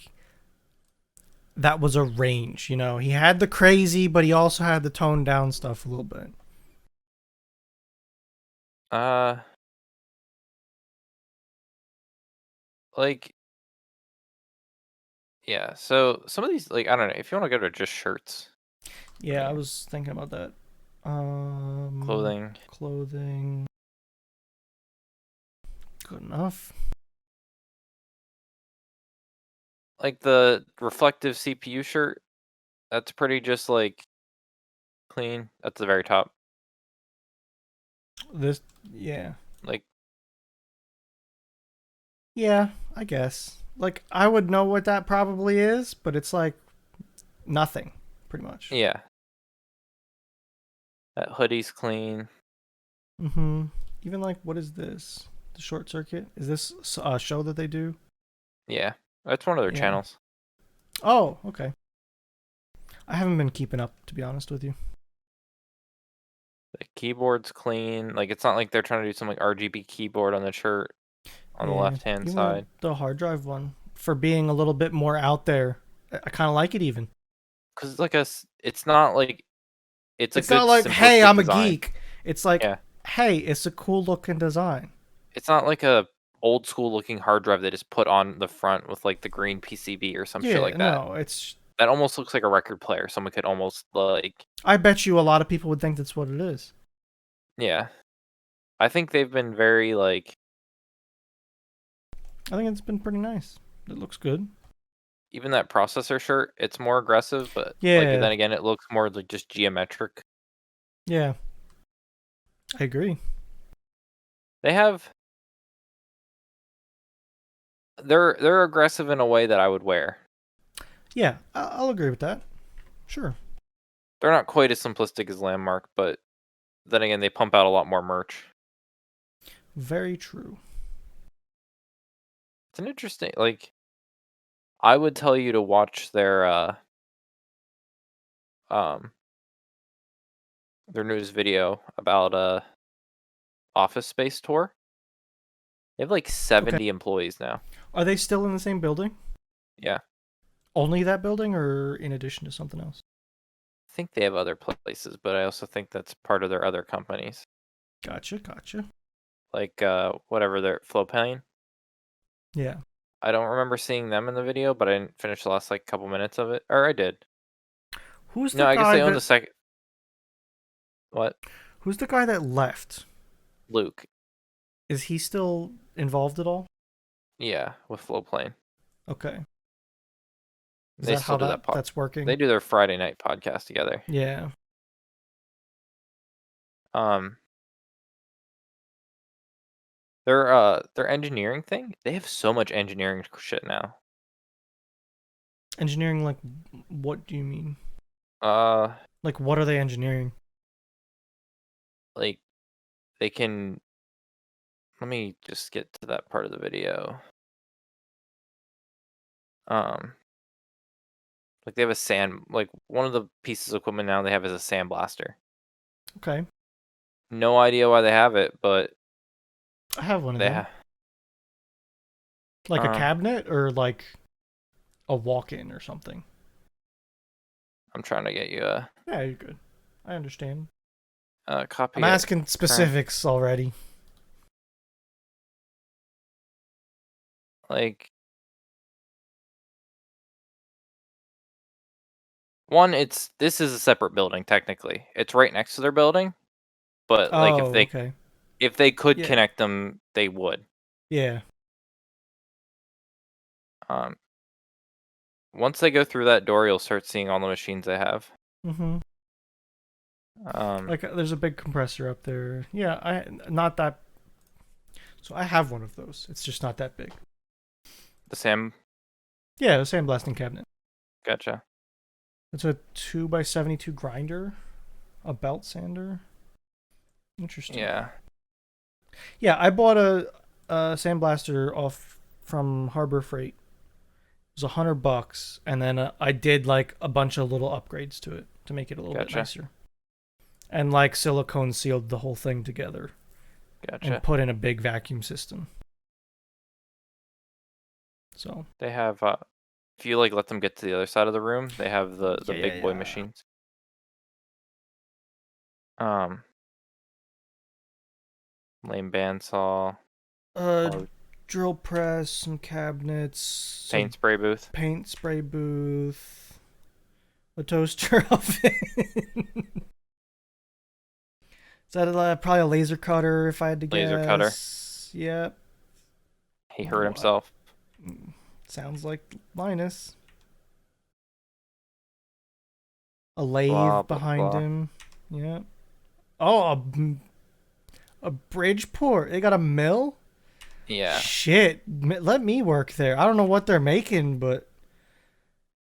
that was a range, He had the crazy, but he also had the toned down stuff a little bit. uh, like yeah. So some of these, like I don't know, if you want to go to just shirts, I Yeah, I mean, was thinking about that. clothing, Clothing. Good enough. like the reflective CPU shirt, that's pretty just like clean. That's the very top. This, yeah. Like Yeah, I guess. Like, I would know what that probably is, but it's like nothing, pretty much. yeah, that hoodie's clean. Mm hmm. Even like, what is this? The short circuit? Is this a show that they do? Yeah, that's one of their Yeah. channels. Oh, okay. I haven't been keeping up, to be honest with you. The keyboard's clean. Like it's not like they're trying to do some like RGB keyboard on the shirt on the Yeah, left hand even side. the hard drive one for being a little bit more out there. I kind of like it even. Cause it's like it's not like it's a It's not good like, hey, simplistic I'm a design. geek. It's like, Yeah, hey, it's a cool looking design. it's not like a old school looking hard drive they just put on the front with like the green PCB or some shit Yeah, like that. no, it's. That almost looks like a record player. Someone could almost like, I bet you a lot of people would think that's what it is. yeah. I think they've been very like I think it's been pretty nice. It looks good. even that processor shirt. It's more aggressive, but like Yeah, then again, it looks more like just geometric. yeah, I agree. They have they're aggressive in a way that I would wear. Yeah, I'll agree with that. Sure. They're not quite as simplistic as Landmark, but then again, they pump out a lot more merch. Very true. It's an interesting, like, I would tell you to watch um their news video about office space tour. They have like Okay. 70 employees now. Are they still in the same building? Yeah. Only that building, or in addition to something else? I think they have other places, but I also think that's part of their other companies. Gotcha, gotcha. Like whatever their Flowplane. Yeah. I don't remember seeing them in the video, but I didn't finish the last like couple minutes of it. Or I did. Who's No, the I guess guy they own the that second. What? Who's the guy that left? Luke. Is he still involved at all? Yeah, with Flowplane. Okay. Is They that still how do that that's They working? do their Friday night podcast together. Yeah. Um their engineering thing, they have so much engineering shit now. Engineering, like, what do you mean? Uh Like, what are they engineering? like they can, let me just get to that part of the video. Um like they have a sand, like one of the pieces of equipment now they have is a sandblaster. Okay. No idea why they have it, but I have one of they them. have Like a uh cabinet or like a walk-in or something. I'm trying to get you Yeah, you're good. I understand. a I'm copy at asking current, specifics already. like one, it's this is a separate building technically. It's right next to their building, but like Oh, okay. if they could Yeah. connect them, they would. Yeah. Um Once they go through that door, you'll start seeing all the machines they have. Mhm. Um Like, there's a big compressor up there. Yeah, I not that. So I have one of those. It's just not that big. the Sam, Yeah, the sandblasting cabinet. gotcha. It's a 2x72 grinder, a belt sander. Interesting. Yeah. Yeah, I bought a sandblaster off from Harbor Freight. It was $100, and then I did like a bunch of little upgrades to it to make it a little bit Gotcha. nicer, and like silicone sealed the whole thing together and Gotcha. put in a big vacuum system. So They have if you like let them get to the other side of the room, they have the yeah, yeah, big boy yeah. machines. Um Lame bandsaw, Uh, all the drill press, some cabinets, a paint spray booth. paint spray booth, a toaster oven. Is that probably a laser cutter if I had to Laser cutter. guess? Yep. He hurt What? himself. Sounds like Linus. A lathe Blah blah behind blah. him. Yep. Oh, a Bridgeport. They got a mill? Yeah. Shit. Let me work there. I don't know what they're making, but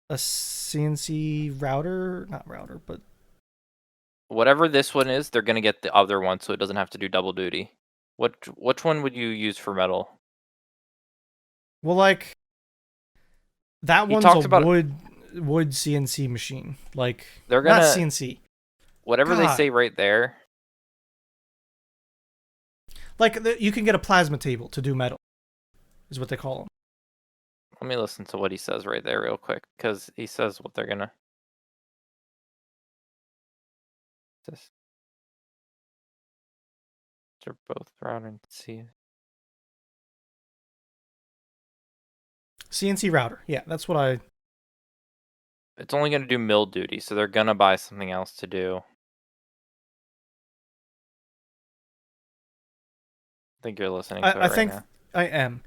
a CNC router, not router, but Whatever this one is, they're gonna get the other one so it doesn't have to do double duty. Which one would you use for metal? well, like that He one's a talks about wood CNC machine. Like, they're not gonna, CNC. whatever they God, say right there. like you can get a plasma table to do metal, is what they call them. Let me listen to what he says right there real quick, because he says what they're gonna. This, they're both round and see. CNC router. Yeah, that's what I. It's only gonna do mill duty, so they're gonna buy something else to do. I think you're listening to I it right think now. I am.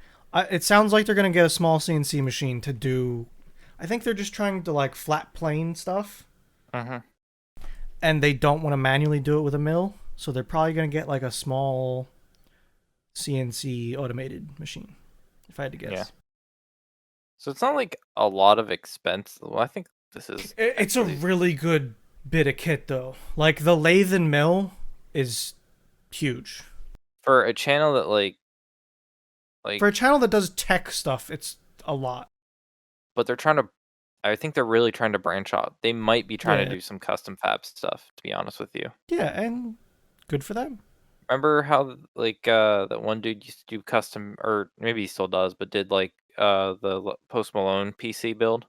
It sounds like they're gonna get a small CNC machine to do. I think they're just trying to like flat plane stuff, Mm-hmm. and they don't want to manually do it with a mill, so they're probably gonna get like a small CNC automated machine. If I had to Yeah. guess, So it's not like a lot of expense. Well, I think this is it's a actually really good bit of kit though. Like the lathe and mill is huge. For a channel that For a like, channel that does tech stuff, it's a lot. but they're trying to. I think they're really trying to branch out. They might be trying to Yeah. do some custom fab stuff. To be honest with you, Yeah, and good for them. remember how that one dude used to do custom, or maybe he still does, but did like Post Malone PC build.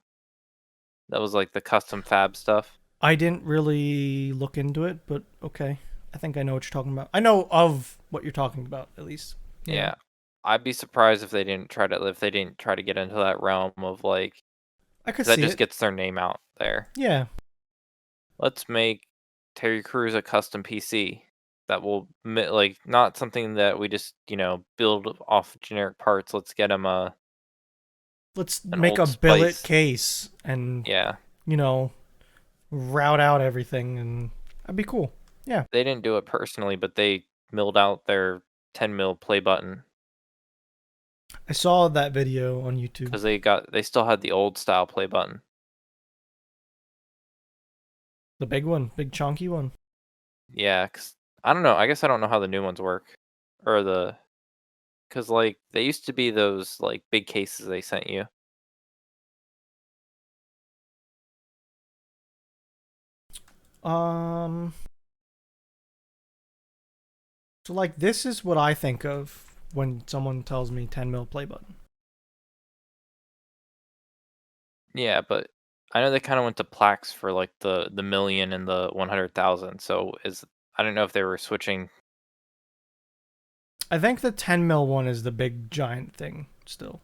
That was like the custom fab stuff. I didn't really look into it, but okay. I think I know what you're talking about. I know of what you're talking about, at least. Yeah. Yeah, I'd be surprised if they didn't try to get into that realm of like, I could because that see just it. gets their name out there. Yeah. Let's make Terry Crews a custom PC that will like, not something that we just build off generic parts. Let's get him Let's an make Old a billet Spice. case and, Yeah, you know, route out everything, and that'd be cool. Yeah. they didn't do it personally, but they milled out their 10 mil play button I saw that video on YouTube. because they still had the old style play button. The big one, big chunky one. Yeah, 'cause I don't know. I guess I don't know how the new ones work, or because like they used to be those like big cases they sent you. Um, so like this is what I think of when someone tells me 10 mil play button. Yeah, but I know they kind of went to plaques for like the million and the 100,000. So is I don't know if they were switching. I think the 10 mil one is the big giant thing still.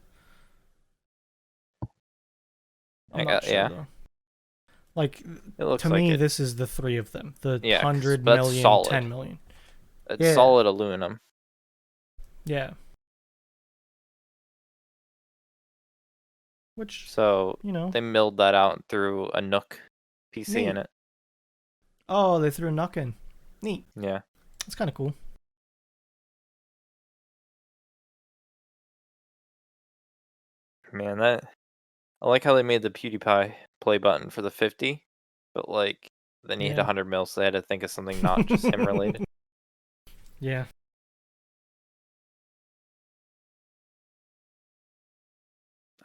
I'm I not got sure yeah, though. Like it to looks like me, it. this is the three of them: the Yeah, 'cause 100 that's million, solid. 10 million. It's Yeah, solid aluminum. yeah. Which So you know, they milled that out and threw a Nook PC in neat. it. Oh, they threw a knuck in. Neat. Yeah, That's kind of cool. man, that I like how they made the PewDiePie play button for the 50, but like then he hit Yeah. 100 mil, so they had to think of something not just him related. Yeah.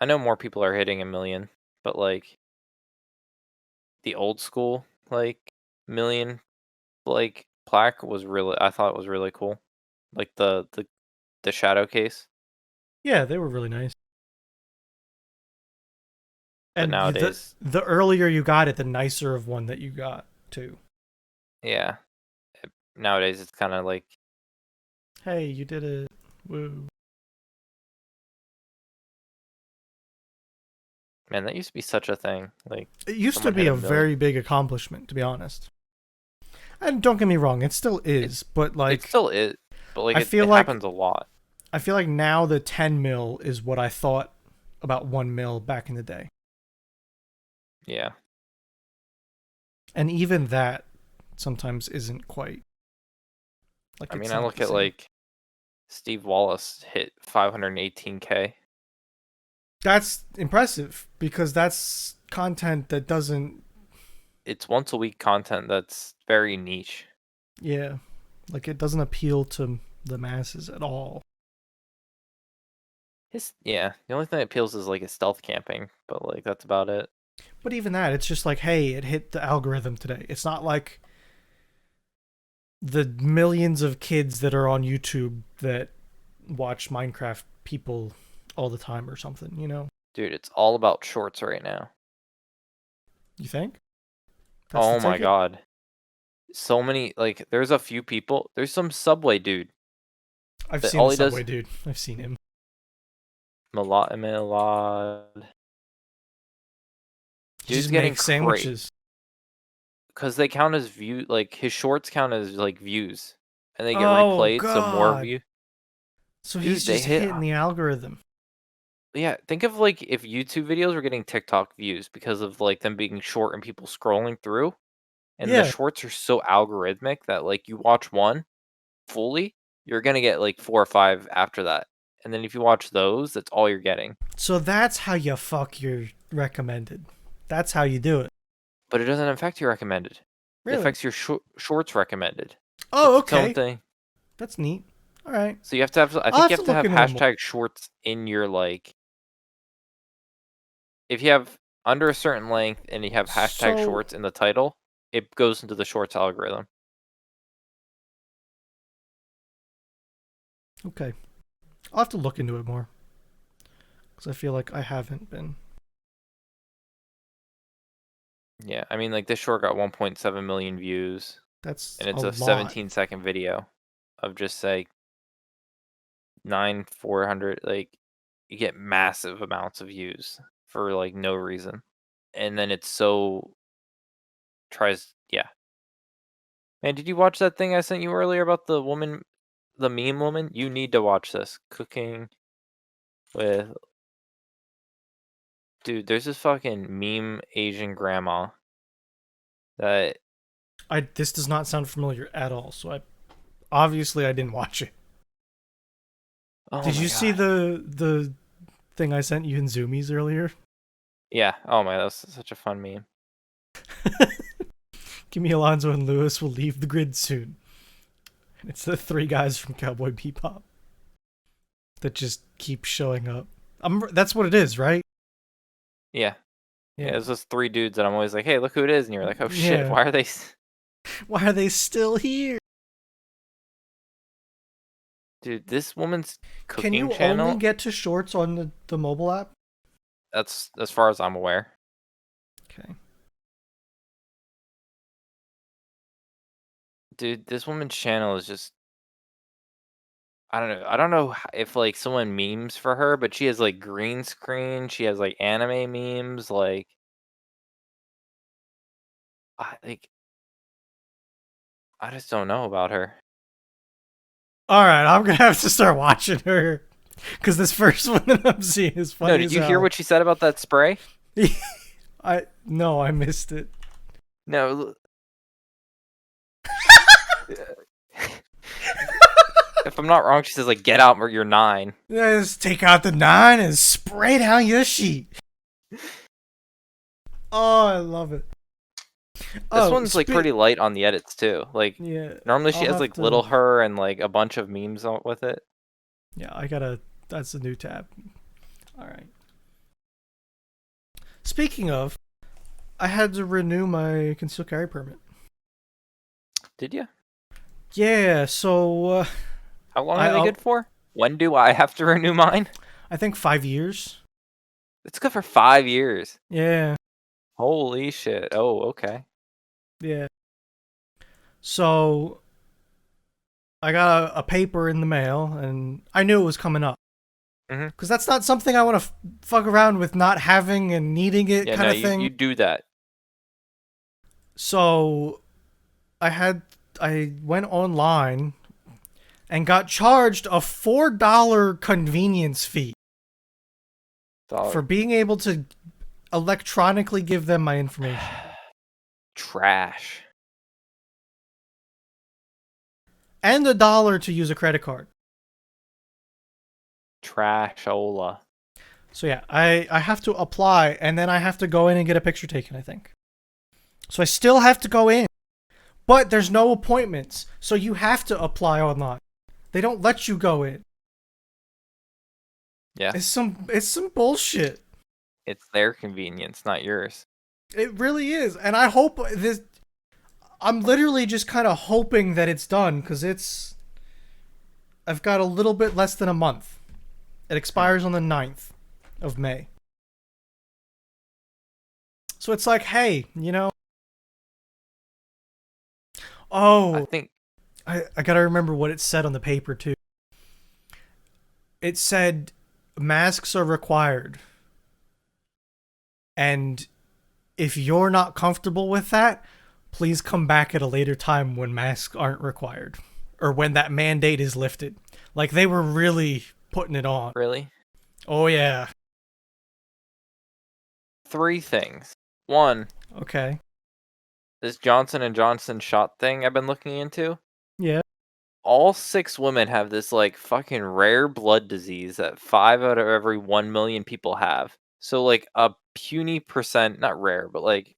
I know more people are hitting a million, but like the old school like million like plaque was really, I thought it was really cool. Like the shadow case, Yeah, they were really nice. but And nowadays, the earlier you got it, the nicer of one that you got too. yeah, nowadays it's kind of like, Hey, you did it. Woo. man, that used to be such a thing. Like It used to someone be hit a a million. very big accomplishment, to be honest. And don't get me wrong, it still It is, but it like still is, but like I feel it like happens a lot. I feel like now the 10 mil is what I thought about 1 mil back in the day. Yeah, And even that sometimes isn't quite like I mean, it's I not look the at same. like Steve Wallace hit 518K. That's impressive because that's content that doesn't, It's once a week content that's very niche. yeah, like it doesn't appeal to the masses at all. The only thing that appeals is like his stealth camping, but like that's about it. But even that, it's just like, hey, it hit the algorithm today. It's not like the millions of kids that are on YouTube that watch Minecraft people all the time or something, you know? Dude, it's all about shorts right now. You think? That's the Oh my ticket? god. So many, like there's a few people. There's some Subway dude I've that seen all the he Subway does dude. I've seen him. Malad. He Dude's just getting makes crazy sandwiches. because they count as view, like his shorts count as like views, and they get Oh, replayed, so more God. view. So he's Dude, they just hit. hitting the algorithm. Yeah, think of like if YouTube videos were getting TikTok views because of like them being short and people scrolling through, and the Yeah. shorts are so algorithmic that like you watch one fully, you're gonna get like 4 or 5 after that. And then if you watch those, that's all you're getting. So that's how you fuck your recommended. That's how you do it. But it doesn't affect your recommended. It Really? affects your shorts recommended. Oh, It's its own okay. thing. That's neat. All right. So you have to have. I I'll think you have to have to look have into it more. hashtag shorts in your like. If you have under a certain length and you have hashtag So, shorts in the title, it goes into the shorts algorithm. okay. I'll have to look into it more because I feel like I haven't been. Yeah, I mean, like this short got 1.7 million views, That's and a it's a lot. 17-second video of just like 400. Like you get massive amounts of views for like no reason, and then it's so tries. Yeah, man, did you watch that thing I sent you earlier about the woman, the meme woman? You need to watch this. Cooking with dude. There's this fucking meme Asian grandma that. This does not sound familiar at all. So I didn't watch it. Oh Did my you see god. the thing I sent you in Zoomies earlier? Yeah. Oh my, that was such a fun meme. Gimme Alonzo and Lewis will leave the grid soon. And it's the three guys from Cowboy Bebop that just keep showing up. That's what it is, right? Yeah. Yeah, Yeah. it's just three dudes that I'm always like, hey, look who it is. And you're like, oh shit, Yeah. why are they. Why are they still here? Dude, this woman's Can cooking you only channel, get to shorts on the mobile app? that's as far as I'm aware. Okay. Dude, this woman's channel is just. I don't know. I don't know if like someone memes for her, but she has like green screen. She has like anime memes. Like, like I just don't know about her. All right, I'm gonna have to start watching her because this first one that I'm seeing is No, funny did as you hear hell. what she said about that spray? I missed it. No. If I'm not wrong, she says like, "Get out, or you're 9." Just take out the 9 and spray down your sheet. Oh, I love it. This Oh, one's like pretty light on the edits too. Like yeah, normally she I'll has have like little to. her and like a bunch of memes with it. Yeah, I gotta. That's a new tab. All right. Speaking of, I had to renew my concealed carry permit. Did you? Yeah, so How long I are they good for? When do I have to renew mine? I think 5 years. It's good for 5 years. Yeah, Holy shit. Oh, okay. yeah. So I got a paper in the mail, and I knew it was coming up Hmm. because that's not something I want to fuck around with not having and needing it Yeah, kind no, of you thing. do that. So I went online and got charged a $4 convenience fee for Dollar. being able to electronically give them my information. Trash. And $1 to use a credit card. Trashola. So yeah, I have to apply and then I have to go in and get a picture taken, I think. So I still have to go in. But there's no appointments. So you have to apply online. They don't let you go in. Yeah. It's some bullshit. It's their convenience, not yours. It really is. And I hope this I'm literally just kind of hoping that it's done cuz I've got a little bit less than a month. It Hmm. expires on the 9th of May. So it's like, hey, I oh, think I gotta remember what it said on the paper too. It said masks are required. And if you're not comfortable with that, please come back at a later time when masks aren't required. Or when that mandate is lifted. Like they were really putting it on. really Oh yeah. 3 things. One, Okay. this Johnson and Johnson shot thing I've been looking into. Yeah. All 6 women have this like fucking rare blood disease that 5 out of every 1 million people have. So like a puny percent, not rare, but like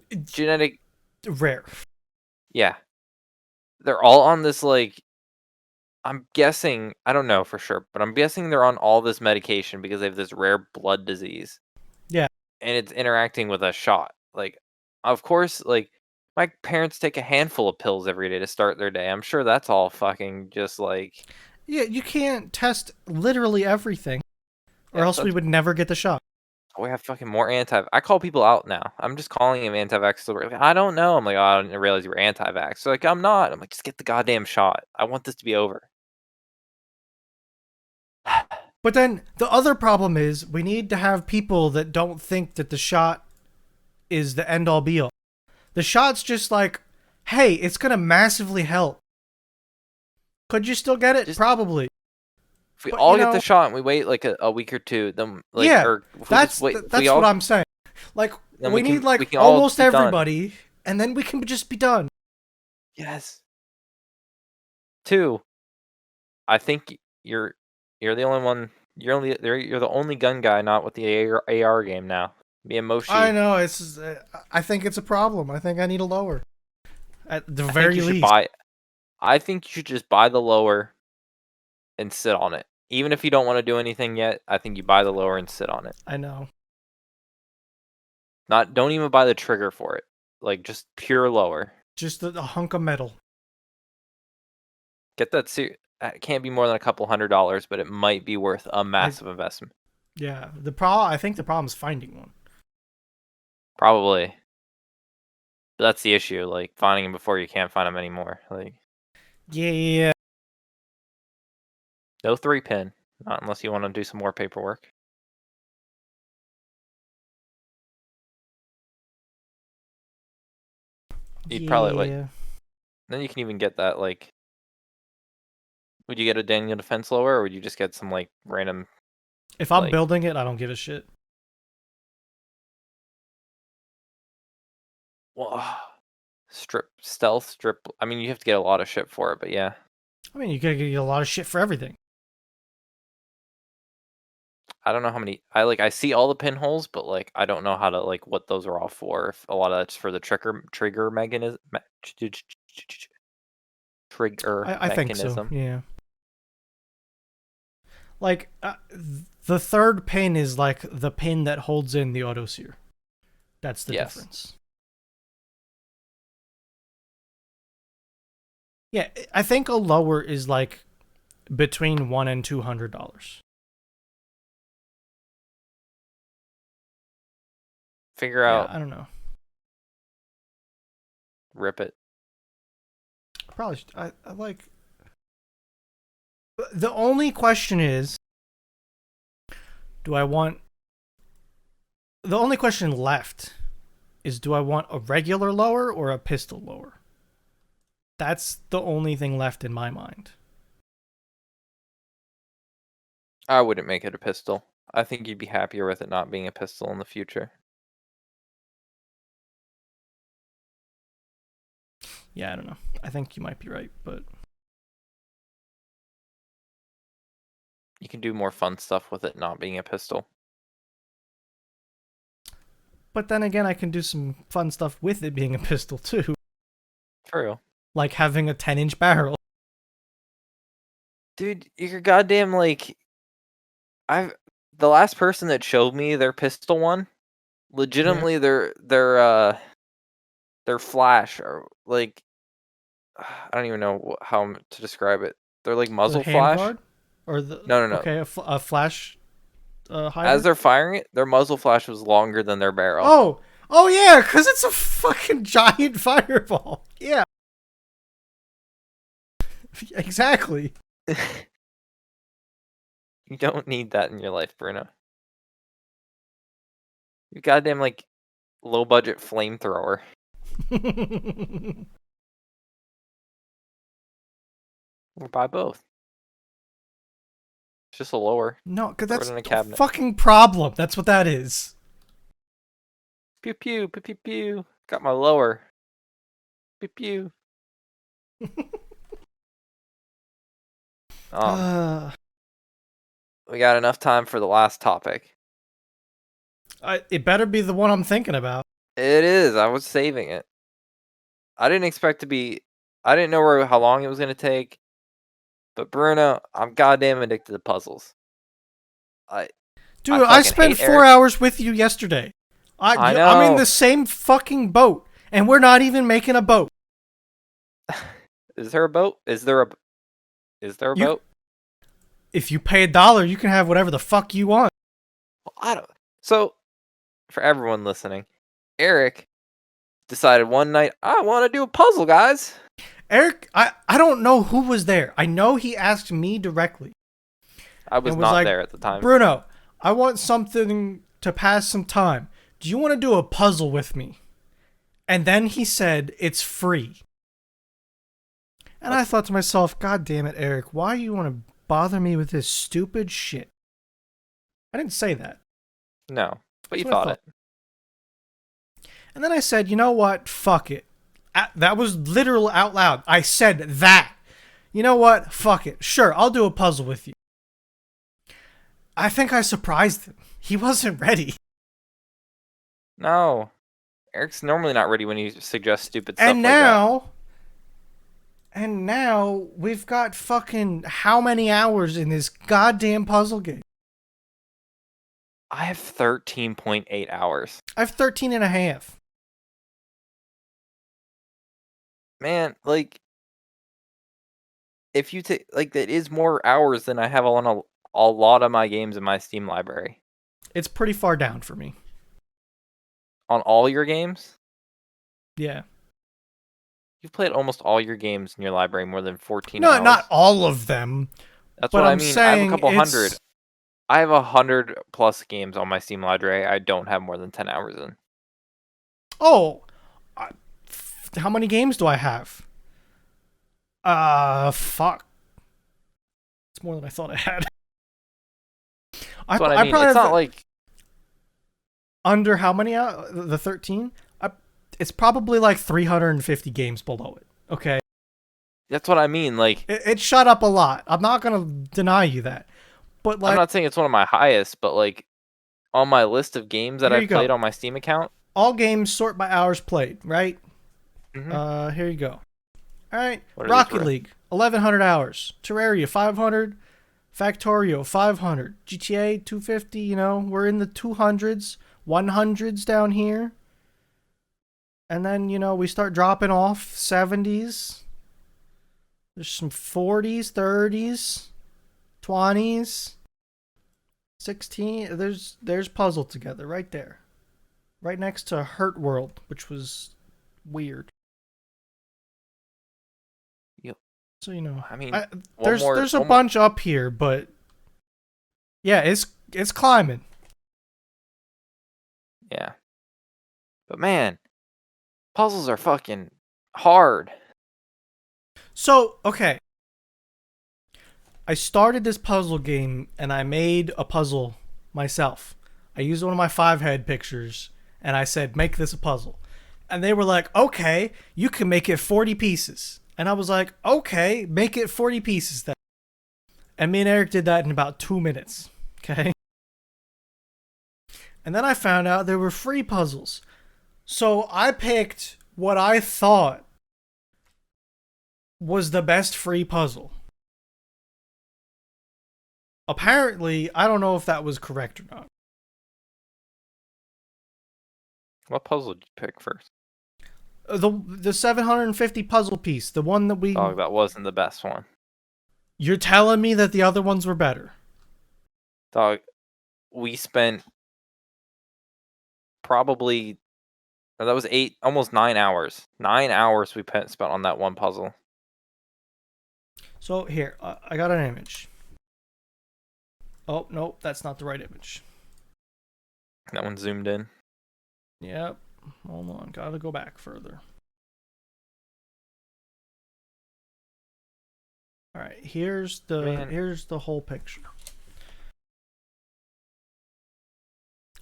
It's genetic rare. Yeah. They're all on this, like I'm guessing, I don't know for sure, but I'm guessing they're on all this medication because they have this rare blood disease, Yeah. and it's interacting with a shot. Like, of course, like, my parents take a handful of pills every day to start their day. I'm sure that's all fucking just, like Yeah, you can't test literally everything, or yeah, else we that's would never get the shot. we have fucking more I call people out now. I'm just calling them anti-vax. So like, I don't know. I'm like, "Oh, I didn't realize you were anti-vax." So like, "I'm not." I'm like, "Just get the goddamn shot. I want this to be over." But then the other problem is we need to have people that don't think that the shot is the end all be all. The shot's just like, hey, it's gonna massively help. Could you still get it? Just Probably. if we But you all get the know, shot and we wait like a week or two, then like yeah, or if we just wait, if we that's what all I'm saying. Like then we need like we can all almost be done. everybody, and then we can just be done. Yes. 2, I think you're the only one. You're the only gun guy not with the AR game now. Me and I Moshi. know it's. I think it's a problem. I think I need a lower, at the I think very you should least. buy. I think you should just buy the lower and sit on it. Even if you don't want to do anything yet, I think you buy the lower and sit on it. I know. Not don't even buy the trigger for it. Like just pure lower. Just a hunk of metal. Get that it can't be more than a couple $100, but it might be worth a I massive investment. Yeah. The problem. I think the problem is finding one. Probably. But that's the issue, like finding them before you can't find them anymore. Like Yeah. no 3-pin, not unless you want to do some more paperwork. You'd probably like Yeah. then you can even get that like would you get a Daniel Defense lower or would you just get some like random If I'm like building it, I don't give a shit. well, stealth strip? I mean, you have to get a lot of shit for it, but yeah. I mean, you gotta get a lot of shit for everything. I don't know how many I see all the pinholes, but like I don't know how to like what those are all for. If a lot of that's for the trigger mechanism trigger I think so. mechanism. Yeah. Like the third pin is like the pin that holds in the autoseer. That's the Yes. difference. Yeah, I think a lower is like between $100 and $200. Figure Yeah, out I don't know. rip it. Probably. I like. The only question is, do I want? The only question left is, do I want a regular lower or a pistol lower? That's the only thing left in my mind. I wouldn't make it a pistol. I think you'd be happier with it not being a pistol in the future. Yeah, I don't know. I think you might be right, but You can do more fun stuff with it not being a pistol. then again, I can do some fun stuff with it being a pistol too, True. like having a 10-inch barrel. Dude, you're goddamn like I've the last person that showed me their pistol one, Yeah, legitimately their flash or like I don't even know how to describe it. They're like the muzzle flash. handguard or the No, no, no. okay, a flash As hider. they're firing it, their muzzle flash was longer than their barrel. Oh, oh yeah, because it's a fucking giant fireball. Yeah, exactly. You don't need that in your life, Bruno. You goddamn like low budget flamethrower. Or buy both. It's just a lower. No, because Throw it that's in a a cabinet. fucking problem. That's what that is. Pew pew pew pew pew. Got my lower. Pew pew. Um, Uh, we got enough time for the last topic. it better be the one I'm thinking about. It is. I was saving it. I didn't expect to be. I didn't know how long it was going to take. But Bruno, I'm goddamn addicted to puzzles. I I Dude, I fucking spent hate 4 hours with you yesterday. I I'm in know. the same fucking boat, and we're not even making a boat. Is there a boat? Is there a You, boat? if you pay $1, you can have whatever the fuck you want. Well, I don't. So for everyone listening, Eric decided one night I want to do a puzzle, guys. Eric, I don't know who was there. I know he asked me directly I was and was not like, there at the time. Bruno, I want something to pass some time. Do you want to do a puzzle with me? And then he said, it's free. And I That's thought to myself, God damn it, Eric, why do you want to bother me with this stupid shit? I didn't say that. no, but That's you what I thought thought. it. And then I said, you know what? Fuck it. That was literal out loud. I said that. You know what? Fuck it. Sure, I'll do a puzzle with you. I think I surprised him. He wasn't ready. No, Eric's normally not ready when you suggest stupid And stuff like that. now, and now we've got fucking how many hours in this goddamn puzzle game? I have 13.8 hours. I have 13 and a half. Man, like if you take like that is more hours than I have on a lot of my games in my Steam library. It's pretty far down for me. On all your games? Yeah. You've played almost all your games in your library more than 14 No, not hours. all of them, That's but what I I'm mean. I have a saying couple hundred. it's. I have 100+ games on my Steam library. I don't have more than 10 hours in. Oh, how many games do I have? Fuck. It's more than I thought I had. That's what I I mean. probably It's have not like under how many? The 13. It's probably like 350 games below it. Okay, that's what I mean. Like it shot up a lot. I'm not gonna deny you that. But I'm like, not saying it's one of my highest, but like on my list of games that here you I've played go. on my Steam account. All games sort by hours played, right? Hmm. Here you go. All right, What are these Rocket worth? League, 1100 hours. Terraria, 500. Factorio, 500. GTA, 250. You know, we're in the 200s, 100s down here. And then, we start dropping off 70s. There's some 40s, 30s, 20s, 16. There's Puzzle Together right there. Right next to Hurt World, which was weird. Yep. So, I mean, there's a bunch up here, but yeah, it's climbing. Yeah. But man, puzzles are fucking hard. So, okay. I started this puzzle game and I made a puzzle myself. I used one of my 5-head pictures and I said, make this a puzzle. And they were like, okay, you can make it 40 pieces. And I was like, okay, make it 40 pieces then. And me and Eric did that in about 2 minutes. Okay. And then I found out there were free puzzles. So I picked what I thought was the best free puzzle. Apparently, I don't know if that was correct or not. What puzzle did you pick first? The 750 puzzle piece, the one that we. Dog, that wasn't the best one. You're telling me that the other ones were better. Dog, we spent probably that was almost 9 hours. 9 hours we spent on that one puzzle. So here, I got an image. Oh, nope, that's not the right image. That one zoomed in. Yep. Hold on, gotta go back further. All right, here's the whole picture.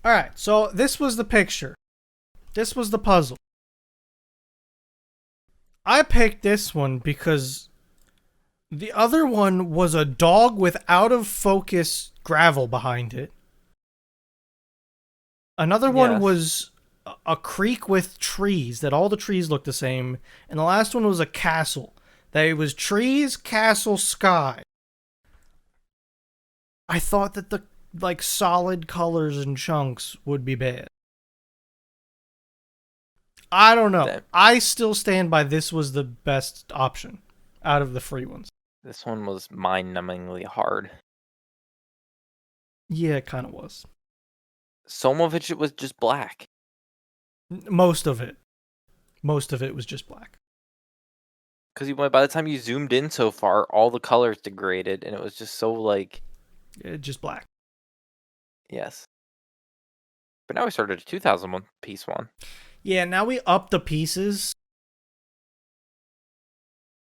All right, so this was the picture. This was the puzzle. I picked this one because the other one was a dog with out of focus gravel behind it. Another one Yes. was a creek with trees that all the trees look the same, and the last one was a castle. That it was trees, castle, sky. I thought that the like solid colors and chunks would be bad. I don't know. That I still stand by this was the best option out of the free ones. this one was mind-numbingly hard. Yeah, it kind of was. Some of it was just black. Most of it. Most of it was just black. Because by the time you zoomed in so far, all the colors degraded, and it was just so like, Just black. yes. But now we started a 2001 piece one. Yeah, now we up the pieces.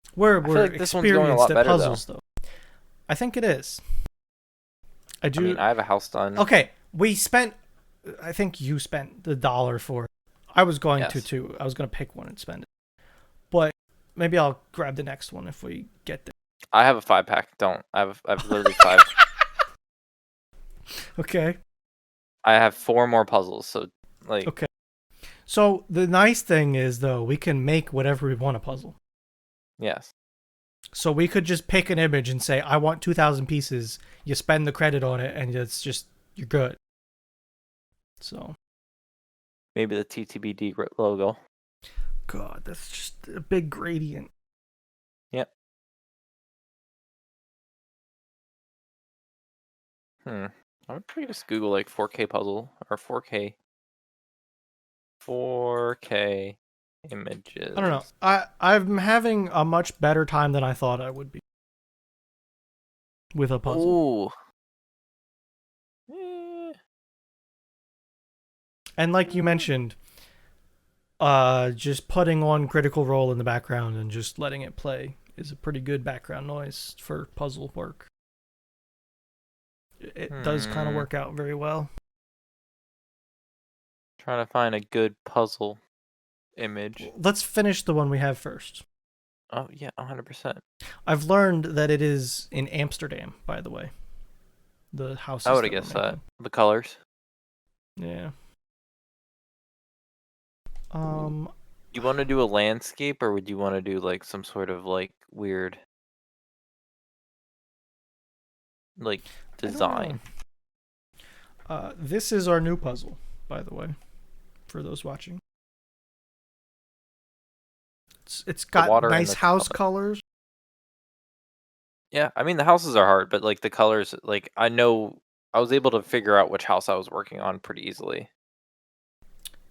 I feel We're like this one's going a lot experienced at better puzzles, though. I think it is. I do. I mean, I have a house done. Okay, we spent. I think you spent the $1 for it. I was going to Yes. too. I was going to pick one and spend it. But maybe I'll grab the next one if we get there. I have a 5-pack. Don't. I've literally 5. Okay. I have 4 more puzzles, so like, Okay. So the nice thing is, though, we can make whatever we want a puzzle. yes. So we could just pick an image and say, I want 2,000 pieces. You spend the credit on it, and it's just, you're good. So, Maybe the TTBD logo. God, that's just a big gradient. Yep. I would probably just Google like 4K puzzle or 4K images. I don't know. I'm having a much better time than I thought I would be with a puzzle. Ooh. Eh. And like you mentioned, just putting on Critical Role in the background and just letting it play is a pretty good background noise for puzzle work. It does kind of work out very well. Trying to find a good puzzle image. Let's finish the one we have first. Oh yeah, 100%. I've learned that it is in Amsterdam, by the way. The house. I would have guessed that. The colors. Yeah. You want to do a landscape, or would you want to do like some sort of like weird like design? This is our new puzzle, by the way, for those watching. It's got nice house colors. Yeah, I mean the houses are hard, but like the colors, like I know I was able to figure out which house I was working on pretty easily.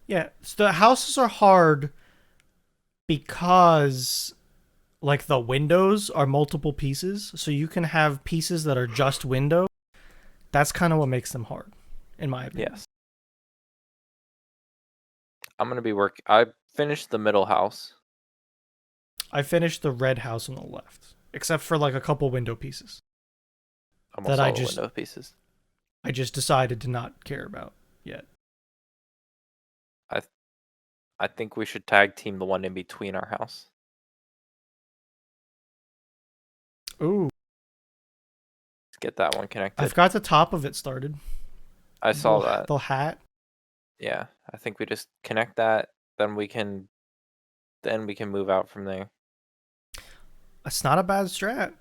Yeah, so the houses are hard because like the windows are multiple pieces, so you can have pieces that are just window. That's kind of what makes them hard, in my opinion. Yes. I'm gonna be I finished the middle house. I finished the red house on the left, except for like a couple window pieces. Almost that all the window pieces. I just decided to not care about yet. I think we should tag team the one in between our house. Ooh. Let's get that one connected. I've got the top of it started. I saw that. The hat. Yeah, I think we just connect that, then we can move out from there. It's not a bad strat.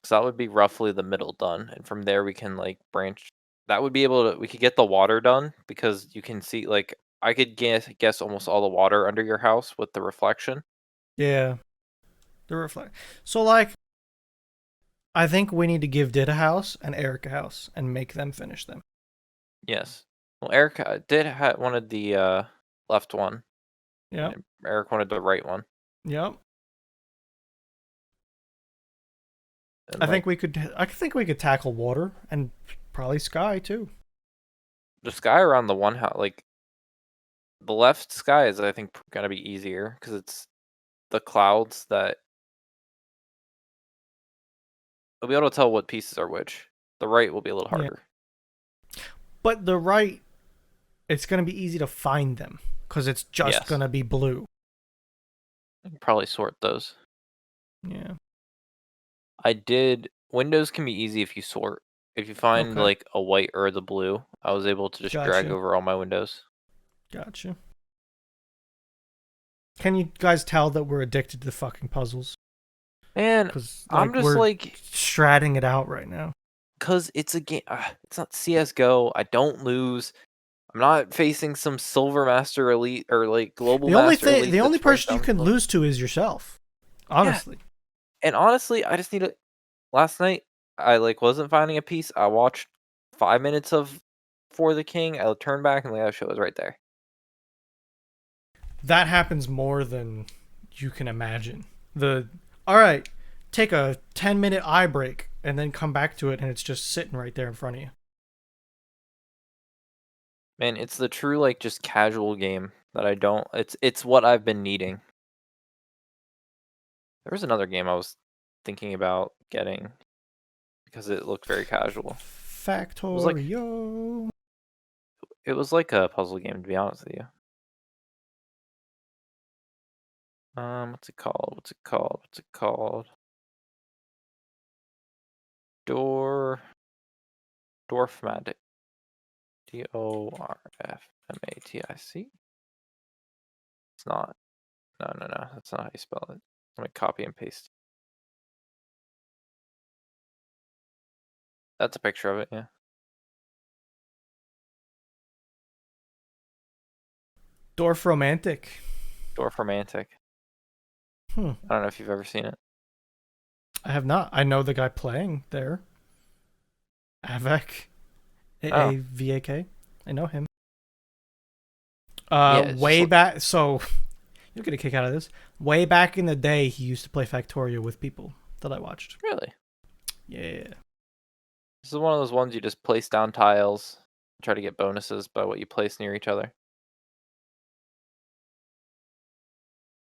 So that would be roughly the middle done, and from there we can like branch. That would be able to. We could get the water done because you can see like I could guess almost all the water under your house with the reflection. Yeah. The reflect. So like, I think we need to give Did a house and Eric a house and make them finish them. Yes. Well, Eric wanted the left one. Yeah. Eric wanted the right one. Yep. And I think we could tackle water and probably sky too. the sky around the one house, like the left sky is I think gonna be easier because it's the clouds that we'll be able to tell what pieces are which. The right will be a little harder. Yeah. But the right, it's going to be easy to find them because it's just going to be blue. I can probably sort those. Yeah. Windows can be easy if you sort. If you find like a white or the blue, I was able to just drag over all my windows. Gotcha. Can you guys tell that we're addicted to fucking puzzles? And Because I'm like just we're like, stratting it out right now. because it's a game. It's not CS:GO. I don't lose. I'm not facing some Silver Master Elite or like Global Master Elite The only that's ranked person you down can below. lose to is yourself. Yeah, Honestly, and honestly, I just need to. Last night, I like wasn't finding a piece. I watched 5 minutes of For the King. I turned back and the other show was right there. that happens more than you can imagine. The all right, take a 10-minute eye break and then come back to it, and it's just sitting right there in front of you. Man, it's the true like just casual game that I don't. It's what I've been needing. There was another game I was thinking about getting because it looked very casual. It was like Factorio. it was like a puzzle game to be honest with you. What's it called? What's it called? What's it called? Door Dwarfmatic. Dorfmatic. It's not. No, no, no. That's not how you spell it. Let me copy and paste. That's a picture of it, yeah. Dorf Romantic. Dorfromantic. Hmm. I don't know if you've ever seen it. I have not. I know the guy playing there. Avec. Oh, AAVAK. I know him. yeah, it's just Way back. So you'll get a kick out of this. Way back in the day, he used to play Factorio with people that I watched. really. Yeah. This is one of those ones you just place down tiles, try to get bonuses by what you place near each other.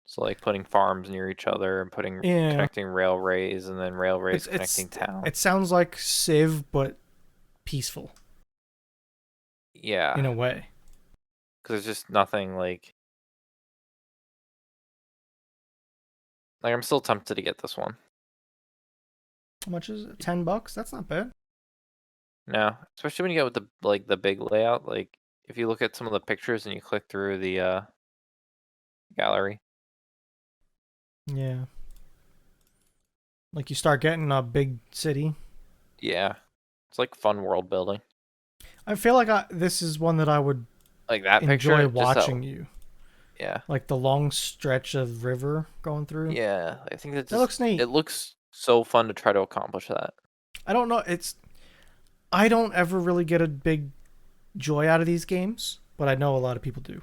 So like putting farms near each other and putting Yeah. connecting railways and then railways It's connecting towns. it sounds like Civ but peaceful Yeah, in a way. because there's just nothing like I'm still tempted to get this one. How much is it? $10? That's not bad. No, especially when you get with the big layout. Like if you look at some of the pictures and you click through the gallery. Yeah. Like you start getting a big city. Yeah, it's like fun world building. I feel like this is one that I would Like that enjoy picture, just that. watching you. Yeah, Like the long stretch of river going through. yeah. I think That looks it neat. looks so fun to try to accomplish that. I don't know. I don't ever really get a big joy out of these games, but I know a lot of people do.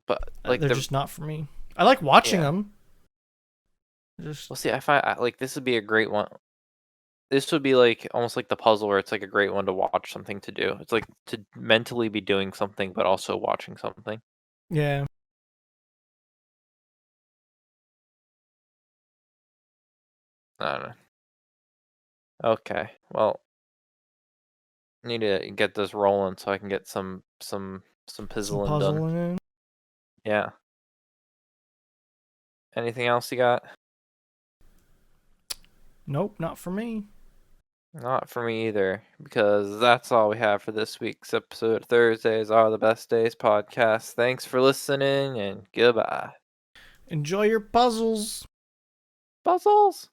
But like They're just not for me. I like watching yeah. them. Just Well, see, I find like this would be a great one. This would be like almost like the puzzle where it's like a great one to watch something to do. It's like to mentally be doing something, but also watching something. yeah. I don't know. Okay, well, need to get this rolling so I can get some Some puzzling done. puzzling in. Yeah. Anything else you got? Nope, not for me. Not for me either, because that's all we have for this week's episode. Thursdays are the best days podcast. Thanks for listening and goodbye. Enjoy your puzzles. Puzzles!